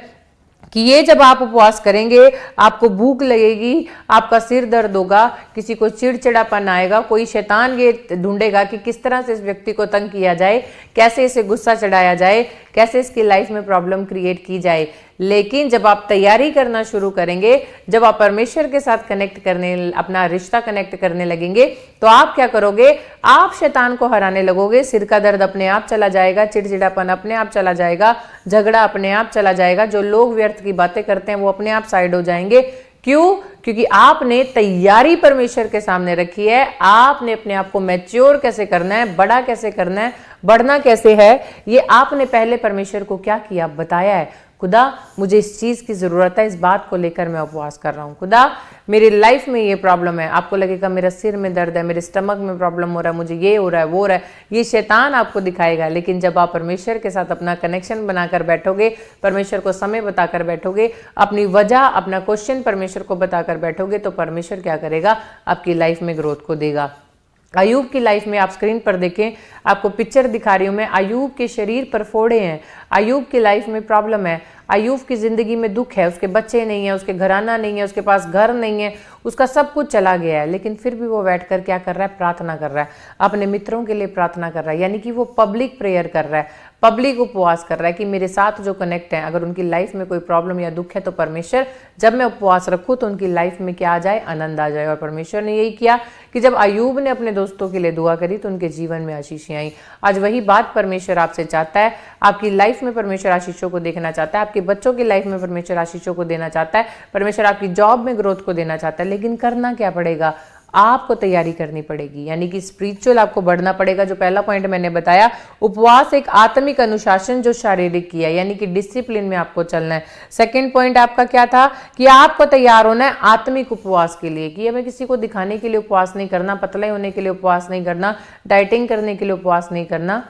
कि ये जब आप उपवास करेंगे, आपको भूख लगेगी, आपका सिर दर्द होगा, किसी को चिड़चिड़ापन आएगा, कोई शैतान ये ढूंढेगा कि किस तरह से इस व्यक्ति को तंग किया जाए, कैसे इसे गुस्सा चढ़ाया जाए, कैसे इसकी लाइफ में प्रॉब्लम क्रिएट की जाए। लेकिन जब आप तैयारी करना शुरू करेंगे, जब आप परमेश्वर के साथ कनेक्ट करने, अपना रिश्ता कनेक्ट करने लगेंगे, तो आप क्या करोगे, आप शैतान को हराने लगोगे। सिर का दर्द अपने आप चला जाएगा, चिड़चिड़ापन अपने आप चला जाएगा, झगड़ा अपने आप चला जाएगा, जो लोग व्यर्थ की बातें करते हैं वो अपने आप साइड हो जाएंगे। क्यों? क्योंकि आपने तैयारी परमेश्वर के सामने रखी है। आपने अपने आप को मैच्योर कैसे करना है, बड़ा कैसे करना है, बढ़ना कैसे है, ये आपने पहले परमेश्वर को क्या किया, बताया है। खुदा मुझे इस चीज की जरूरत है, इस बात को लेकर मैं उपवास कर रहा हूँ। खुदा मेरी लाइफ में ये प्रॉब्लम है। आपको लगेगा मेरा सिर में दर्द है, मेरे स्टमक में प्रॉब्लम हो रहा है, मुझे ये हो रहा है, वो हो रहा है, ये शैतान आपको दिखाएगा। लेकिन जब आप परमेश्वर के साथ अपना कनेक्शन बनाकर बैठोगे, परमेश्वर को समय बताकर बैठोगे, अपनी वजह, अपना क्वेश्चन परमेश्वर को बताकर बैठोगे, तो परमेश्वर क्या करेगा, आपकी लाइफ में ग्रोथ को देगा। अयूब की लाइफ में आप स्क्रीन पर देखें, आपको पिक्चर दिखा रही हूं मैं। अयूब के शरीर पर फोड़े हैं, अयूब की लाइफ में प्रॉब्लम है, अयूब की जिंदगी में दुख है, उसके बच्चे नहीं है, उसके घराना नहीं है, उसके पास घर नहीं है, उसका सब कुछ चला गया है। लेकिन फिर भी वो बैठकर क्या कर रहा है, प्रार्थना कर रहा है, अपने मित्रों के लिए प्रार्थना कर रहा है। यानी कि वो पब्लिक प्रेयर कर रहा है, पब्लिक उपवास कर रहा है कि मेरे साथ जो कनेक्ट है, अगर उनकी लाइफ में कोई प्रॉब्लम या दुख है, तो परमेश्वर जब मैं उपवास रखूँ तो उनकी लाइफ में क्या आ जाए, आनंद आ जाए। और परमेश्वर ने यही किया कि जब अयूब ने अपने दोस्तों के लिए दुआ करी तो उनके जीवन में आशीषें आई। आज वही बात परमेश्वर आपसे चाहता है। आपकी लाइफ में परमेश्वर आशीषों को देखना चाहता है, आपके बच्चों की लाइफ में परमेश्वर आशीषों को देना चाहता है, परमेश्वर आपकी जॉब में ग्रोथ को देना चाहता है। लेकिन करना क्या पड़ेगा, आपको तैयारी करनी पड़ेगी, यानी कि स्पिरिचुअल आपको बढ़ना पड़ेगा। जो पहला पॉइंट मैंने बताया, उपवास एक आत्मिक अनुशासन जो शारीरिक की है, यानी कि डिसिप्लिन में आपको चलना है। सेकंड पॉइंट आपका क्या था कि आपको तैयार होना है आत्मिक उपवास के लिए, कि हमें किसी को दिखाने के लिए उपवास नहीं करना, पतले होने के लिए उपवास नहीं करना, डाइटिंग करने के लिए उपवास नहीं करना,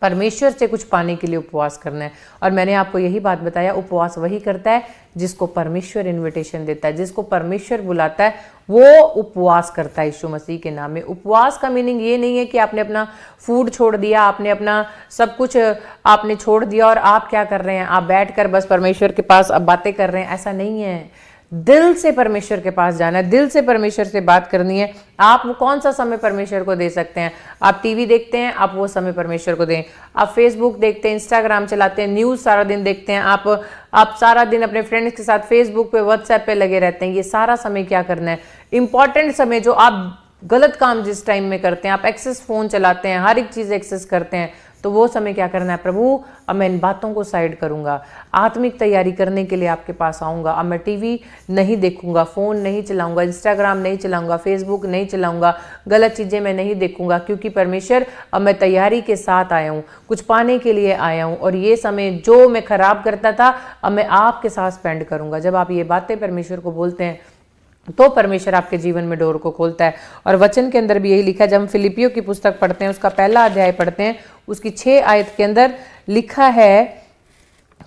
परमेश्वर से कुछ पाने के लिए उपवास करना है। और मैंने आपको यही बात बताया, उपवास वही करता है जिसको परमेश्वर इनविटेशन देता है, जिसको परमेश्वर बुलाता है, वो उपवास करता है यीशु मसीह के नाम में। उपवास का मीनिंग ये नहीं है कि आपने अपना फूड छोड़ दिया, आपने अपना सब कुछ आपने छोड़ दिया और आप क्या कर रहे हैं, आप बैठकर बस परमेश्वर के पास अब बातें कर रहे हैं, ऐसा नहीं है। दिल से परमेश्वर के पास जाना है, दिल से परमेश्वर से बात करनी है। आप वो कौन सा समय परमेश्वर को दे सकते हैं, आप टीवी देखते हैं, आप वो समय परमेश्वर को दें। आप फेसबुक देखते हैं, इंस्टाग्राम चलाते हैं, न्यूज़ सारा दिन देखते हैं, आप सारा दिन अपने फ्रेंड्स के साथ फेसबुक पे, व्हाट्सएप पे लगे रहते हैं। ये सारा समय क्या करना है, इंपॉर्टेंट समय जो आप गलत काम जिस टाइम में करते हैं, आप एक्सेस फोन चलाते हैं, हर एक चीज़ एक्सेस करते हैं, तो वो समय क्या करना है, प्रभु अब मैं इन बातों को साइड करूंगा, आत्मिक तैयारी करने के लिए आपके पास आऊंगा। अब मैं टीवी नहीं देखूंगा, फोन नहीं चलाऊंगा, इंस्टाग्राम नहीं चलाऊंगा, फेसबुक नहीं चलाऊंगा, गलत चीजें मैं नहीं देखूंगा, क्योंकि परमेश्वर अब मैं तैयारी के साथ आया हूँ, कुछ पाने के लिए आया हूँ। और ये समय जो मैं खराब करता था, अब मैं आपके साथ स्पेंड करूंगा। जब आप ये बातें परमेश्वर को बोलते हैं, तो परमेश्वर आपके जीवन में डोर को खोलता है। और वचन के अंदर भी यही लिखा है, जब हम फिलिपियों की पुस्तक पढ़ते हैं, उसका पहला अध्याय पढ़ते हैं, उसकी 6 आयत के अंदर लिखा है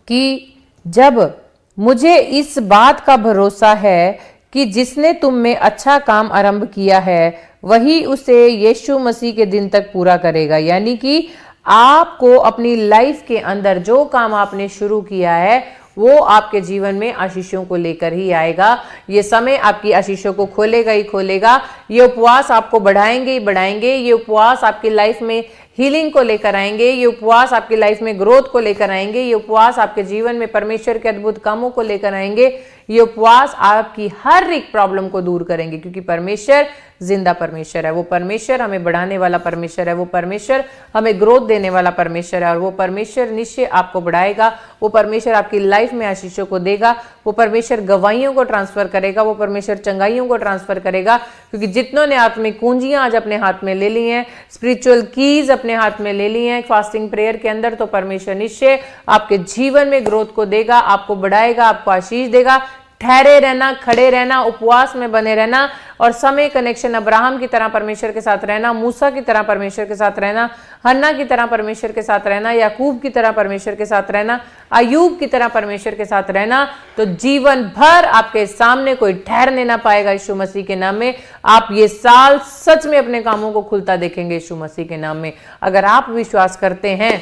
कि जब मुझे इस बात का भरोसा है कि जिसने तुम में अच्छा काम आरंभ किया है वही उसे यीशु मसीह के दिन तक पूरा करेगा। यानी कि आपको अपनी लाइफ के अंदर जो काम आपने शुरू किया है वो आपके जीवन में आशीषों को लेकर ही आएगा। ये समय आपकी आशीषों को खोलेगा ही खोलेगा। ये उपवास आपको बढ़ाएंगे ही बढ़ाएंगे। ये उपवास आपकी लाइफ में हीलिंग को लेकर आएंगे। ये उपवास आपकी लाइफ में ग्रोथ को लेकर आएंगे। ये उपवास आपके जीवन में परमेश्वर के अद्भुत कामों को लेकर आएंगे। ये उपवास आपकी हर एक प्रॉब्लम को दूर करेंगे, क्योंकि परमेश्वर जिंदा परमेश्वर है। वो परमेश्वर हमें बढ़ाने वाला परमेश्वर है। वो परमेश्वर हमें ग्रोथ देने वाला परमेश्वर है। और वो परमेश्वर निश्चय आपको बढ़ाएगा। वो परमेश्वर आपकी लाइफ में आशीषों को देगा। वो परमेश्वर गवाहियों को ट्रांसफर करेगा। वो परमेश्वर चंगाइयों को ट्रांसफर करेगा, क्योंकि जितनों ने आत्मिक कुंजियां आज अपने हाथ में ले ली हैं, स्पिरिचुअल कीज अपने हाथ में ले ली हैं फास्टिंग प्रेयर के अंदर, तो परमेश्वर निश्चय आपके जीवन में ग्रोथ को देगा, आपको बढ़ाएगा, आपको आशीष देगा। ठहरे रहना, खड़े रहना, उपवास में बने रहना और समय कनेक्शन अब्राहम की तरह परमेश्वर के साथ रहना, मूसा की तरह परमेश्वर के साथ रहना, हन्ना की तरह परमेश्वर के साथ रहना, याकूब की तरह परमेश्वर के साथ रहना, अयूब की तरह परमेश्वर के साथ रहना, तो जीवन भर आपके सामने कोई ठहरने ना पाएगा। यीशु मसीह के नाम में आप ये साल सच में अपने कामों को खुलता देखेंगे यीशु मसीह के नाम में। अगर आप विश्वास करते हैं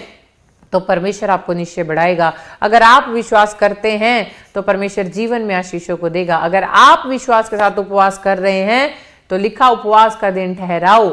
तो परमेश्वर आपको निश्चय बढ़ाएगा। अगर आप विश्वास करते हैं तो परमेश्वर जीवन में आशीषों को देगा। अगर आप विश्वास के साथ उपवास कर रहे हैं तो लिखा उपवास का दिन ठहराओ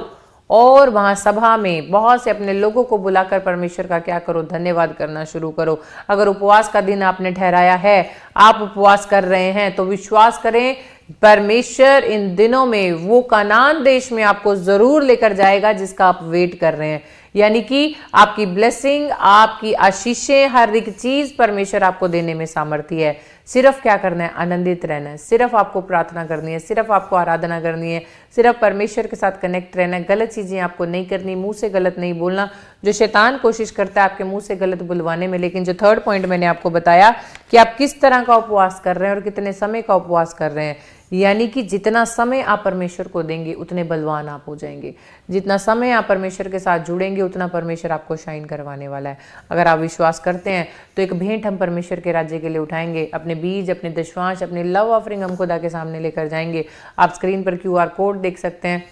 और वहां सभा में बहुत से अपने लोगों को बुलाकर परमेश्वर का क्या करो, धन्यवाद करना शुरू करो। अगर उपवास का दिन आपने ठहराया है, आप उपवास कर रहे हैं, तो विश्वास करें परमेश्वर इन दिनों में वो कनान देश में आपको जरूर लेकर जाएगा जिसका आप वेट कर रहे हैं। यानी कि आपकी ब्लेसिंग, आपकी आशीषें, हर एक चीज परमेश्वर आपको देने में सामर्थ्य है। सिर्फ क्या करना है, आनंदित रहना है। सिर्फ आपको प्रार्थना करनी है, सिर्फ आपको आराधना करनी है, सिर्फ परमेश्वर के साथ कनेक्ट रहना है। गलत चीजें आपको नहीं करनी, मुंह से गलत नहीं बोलना। जो शैतान कोशिश करता है आपके मुंह से गलत बुलवाने में, लेकिन जो थर्ड पॉइंट मैंने आपको बताया कि आप किस तरह का उपवास कर रहे हैं और कितने समय का उपवास कर रहे हैं, यानी कि जितना समय आप परमेश्वर को देंगे उतने बलवान आप हो जाएंगे। जितना समय आप परमेश्वर के साथ जुड़ेंगे उतना परमेश्वर आपको शाइन करवाने वाला है। अगर आप विश्वास करते हैं तो एक भेंट हम परमेश्वर के राज्य के लिए उठाएंगे। अपने बीज, अपने दशवांश, अपने लव ऑफरिंग हम खुदा के सामने लेकर जाएंगे। आप स्क्रीन पर QR कोड देख सकते हैं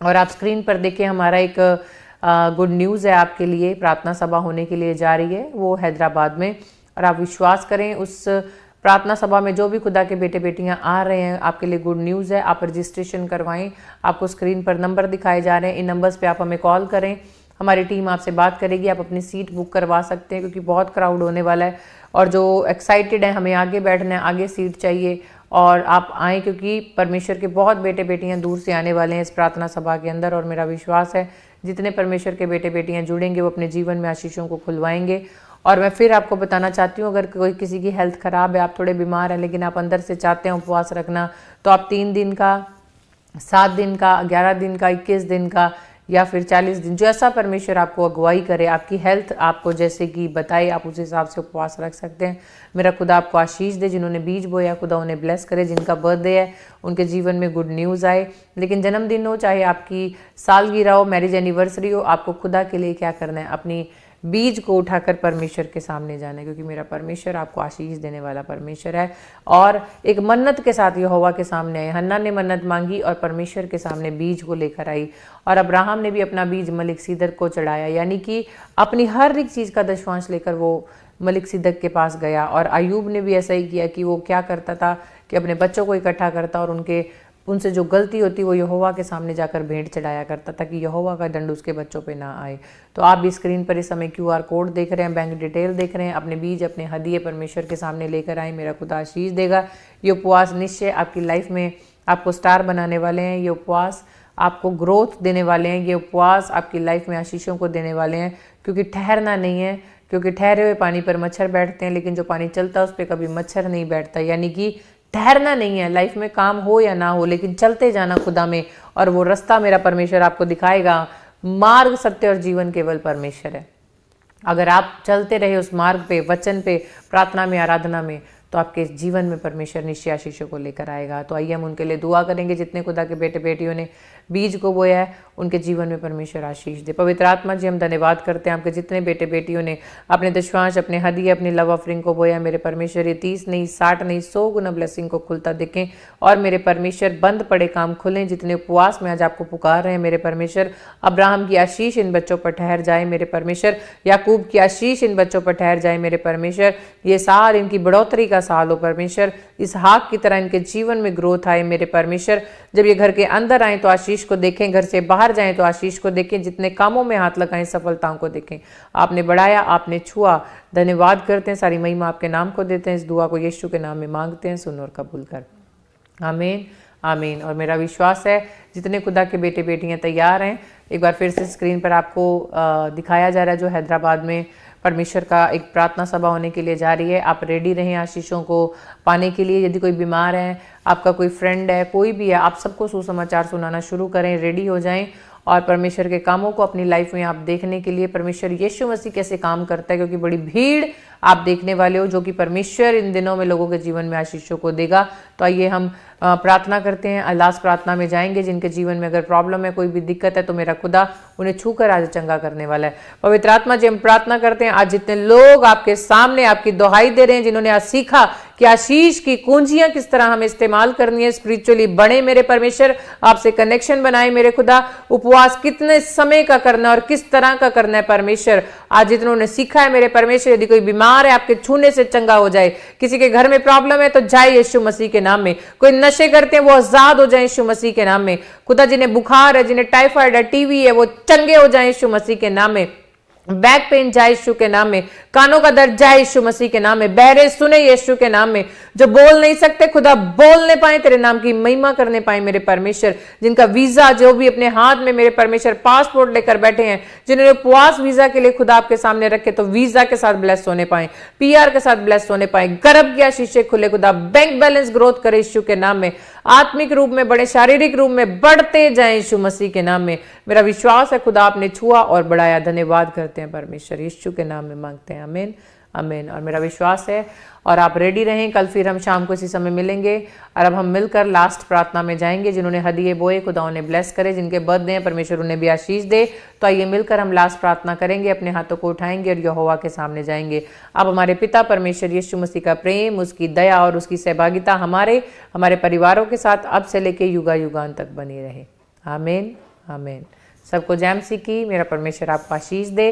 और आप स्क्रीन पर देखिए हमारा एक गुड न्यूज़ है आपके लिए। प्रार्थना सभा होने के लिए जा रही है, वो हैदराबाद में। और आप विश्वास करें उस प्रार्थना सभा में जो भी खुदा के बेटे बेटियां आ रहे हैं, आपके लिए गुड न्यूज़ है। आप रजिस्ट्रेशन करवाएं। आपको स्क्रीन पर नंबर दिखाए जा रहे हैं, इन नंबर्स पे आप हमें कॉल करें, हमारी टीम आपसे बात करेगी। आप अपनी सीट बुक करवा सकते हैं क्योंकि बहुत क्राउड होने वाला है। और जो एक्साइटेड है, हमें आगे बैठना है, आगे सीट चाहिए, और आप आएँ क्योंकि परमेश्वर के बहुत बेटे बेटियाँ दूर से आने वाले हैं इस प्रार्थना सभा के अंदर। और मेरा विश्वास है जितने परमेश्वर के बेटे बेटियाँ जुड़ेंगे वो अपने जीवन में आशीषों को खुलवाएंगे। और मैं फिर आपको बताना चाहती हूँ, अगर कोई किसी की हेल्थ ख़राब है, आप थोड़े बीमार हैं, लेकिन आप अंदर से चाहते हैं उपवास रखना, तो आप 3 दिन का, 7 दिन का, 11 दिन का, 21 दिन का या फिर 40 दिन, जो ऐसा परमेश्वर आपको अगुवाई करे, आपकी हेल्थ आपको जैसे कि बताए, आप उस हिसाब से उपवास रख सकते हैं। मेरा खुदा आपको आशीष दे। जिन्होंने बीज बोया खुदा उन्हें ब्लेस करे। जिनका बर्थडे है उनके जीवन में गुड न्यूज़ आए। लेकिन जन्मदिन हो, चाहे आपकी सालगिरह हो, मैरिज एनिवर्सरी हो, आपको खुदा के लिए क्या करना है, अपनी बीज को उठाकर परमेश्वर के सामने जाना है, क्योंकि मेरा परमेश्वर आपको आशीष देने वाला परमेश्वर है। और एक मन्नत के साथ यहोवा के सामने आए। हन्ना ने मन्नत मांगी और परमेश्वर के सामने बीज को लेकर आई। और अब्राहम ने भी अपना बीज मलिक सिदक को चढ़ाया, यानी कि अपनी हर एक चीज़ का दशवांश लेकर वो मलिक सिदक के पास गया। और अयूब ने भी ऐसा ही किया कि वो क्या करता था कि अपने बच्चों को इकट्ठा करता और उनसे जो गलती होती वो यहोवा के सामने जाकर भेंट चढ़ाया करता ताकि यहोवा का दंड उसके बच्चों पे ना आए। तो आप भी स्क्रीन पर इस समय QR कोड देख रहे हैं, बैंक डिटेल देख रहे हैं। अपने बीज, अपने हदिये परमेश्वर के सामने लेकर आए। मेरा खुदा आशीष देगा। ये उपवास निश्चय आपकी लाइफ में आपको स्टार बनाने वाले हैं। ये उपवास आपको ग्रोथ देने वाले हैं। ये उपवास आपकी लाइफ में आशीषों को देने वाले हैं, क्योंकि ठहरना नहीं है। क्योंकि ठहरे हुए पानी पर मच्छर बैठते हैं, लेकिन जो पानी चलता है उस पर कभी मच्छर नहीं बैठता। यानी कि ठहरना नहीं है। लाइफ में काम हो या ना हो, लेकिन चलते जाना खुदा में, और वो रास्ता मेरा परमेश्वर आपको दिखाएगा। मार्ग, सत्य और जीवन केवल परमेश्वर है। अगर आप चलते रहे उस मार्ग पे, वचन पे, प्रार्थना में, आराधना में, तो तो आपके जीवन में परमेश्वर निश्चय आशीषों को लेकर आएगा। तो आइए हम उनके लिए दुआ करेंगे, जितने खुदा के बेटे बेटियों ने बीज को बोया है उनके जीवन में परमेश्वर आशीष दे। पवित्र आत्मा जी, हम धन्यवाद करते हैं आपके जितने बेटे बेटियों ने अपने दशवांश, अपने हदिये, अपनी लव ऑफरिंग को बोया, मेरे परमेश्वर ये 30 नहीं, 60 नहीं, 100 गुना ब्लेसिंग को खुलता दिखें। और मेरे परमेश्वर बंद पड़े काम खुलें। जितने उपवास में आज आपको पुकार रहे हैं मेरे परमेश्वर, अब्राहम की आशीष इन बच्चों पर ठहर जाए मेरे परमेश्वर, याकूब की आशीष इन बच्चों पर ठहर जाए मेरे परमेश्वर। ये साल इनकी बढ़ोतरी का साल हो परमेश्वर, इसहाक की तरह इनके जीवन में ग्रोथ आए मेरे परमेश्वर। जब ये घर के अंदर आए तो आशीष को देखें, घर से बाहर जाएं तो आशीष को देखें, जितने कामों में हाथ लगाएं सफलताओं को देखें। आपने बढ़ाया, आपने छुआ, धन्यवाद करते हैं, सारी महिमा आपके नाम को देते हैं। इस दुआ को यीशु के नाम में मांगते हैं, सुन और कबूल कर, आमीन आमीन। और मेरा विश्वास है जितने खुदा के बेटे बेटियां तैयार हैं, एक बार फिर से स्क्रीन पर आपको दिखाया जा रहा है जो हैदराबाद में परमेश्वर का एक प्रार्थना सभा होने के लिए जा रही है। आप रेडी रहें आशीषों को पाने के लिए। यदि कोई बीमार है, आपका कोई फ्रेंड है, कोई भी है, आप सबको सुसमाचार सुनाना शुरू करें, रेडी हो जाएं और परमेश्वर के कामों को अपनी लाइफ में आप देखने के लिए, परमेश्वर यीशु मसीह कैसे काम करता है, क्योंकि बड़ी भीड़ आप देखने वाले हो जो कि परमेश्वर इन दिनों में लोगों के जीवन में आशीषों को देगा। तो आइए हम प्रार्थना करते हैं, लास्ट प्रार्थना में जाएंगे। जिनके जीवन में अगर प्रॉब्लम है, कोई भी दिक्कत है, तो मेरा खुदा उन्हें छूकर आज चंगा करने वाला है। पवित्र आत्मा जी, हम प्रार्थना करते हैं आज जितने लोग आपके सामने आपकी दुहाई दे रहे हैं, जिन्होंने आज सीखा कि आशीष की कुंजियां किस तरह हमें इस्तेमाल करनी है, स्पिरिचुअली बड़े मेरे परमेश्वर, आपसे कनेक्शन बनाए मेरे खुदा, उपवास कितने समय का करना और किस तरह का करना है परमेश्वर, आज जिन्होंने सीखा है मेरे परमेश्वर। यदि कोई बीमार है, आपके छूने से चंगा हो जाए, किसी के घर में प्रॉब्लम है तो जाए यीशु मसीह के नाम में, कोई नशे करते हैं वो आजाद हो जाए यीशु मसीह के नाम में, खुदा जिन्हें बुखार है, जिन्हें टाइफाइड है, टीवी है, वो चंगे हो जाए यीशु मसीह के नाम में, बैक पेन जाए यीशु के नाम में, कानों का दर्द जाए यीशु मसीह के नाम में, बहरे सुने यीशु के नाम में, जो बोल नहीं सकते खुदा बोलने पाए, तेरे नाम की महिमा करने पाए मेरे परमेश्वर। जिनका वीजा जो भी अपने हाथ में मेरे परमेश्वर पासपोर्ट लेकर बैठे हैं, जिन्होंने उपवास वीजा के लिए खुदा आपके सामने रखे, तो वीजा के साथ ब्लेस होने पाए, पीआर के साथ ब्लेस होने पाए, गर्भ की आशीषें खुले खुदा, बैंक बैलेंस ग्रोथ करे यीशु के नाम में, आत्मिक रूप में बड़े, शारीरिक रूप में बढ़ते जाए यीशु मसीह के नाम में। मेरा विश्वास है खुदा आपने छुआ और बढ़ाया, धन्यवाद करते हैं परमेश्वर, यीशु के नाम में मांगते हैं, आमीन आमीन। और मेरा विश्वास है और आप रेडी रहें, कल फिर हम शाम को इसी समय मिलेंगे और अब हम मिलकर लास्ट प्रार्थना में जाएंगे। जिन्होंने हदिये बोए खुदा उन्हें ब्लेस करे, जिनके बर्थडे हैं परमेश्वर उन्हें भी आशीष दे। तो आइए मिलकर हम लास्ट प्रार्थना करेंगे, अपने हाथों को उठाएंगे और यहोवा के सामने जाएंगे। अब हमारे पिता परमेश्वर यीशु मसीह का प्रेम, उसकी दया और उसकी सहभागिता हमारे परिवारों के साथ अब से लेके युगा युगान तक बनी रहे, आमीन आमीन। सबको जय मसीह की, मेरा परमेश्वर आपको आशीष दे।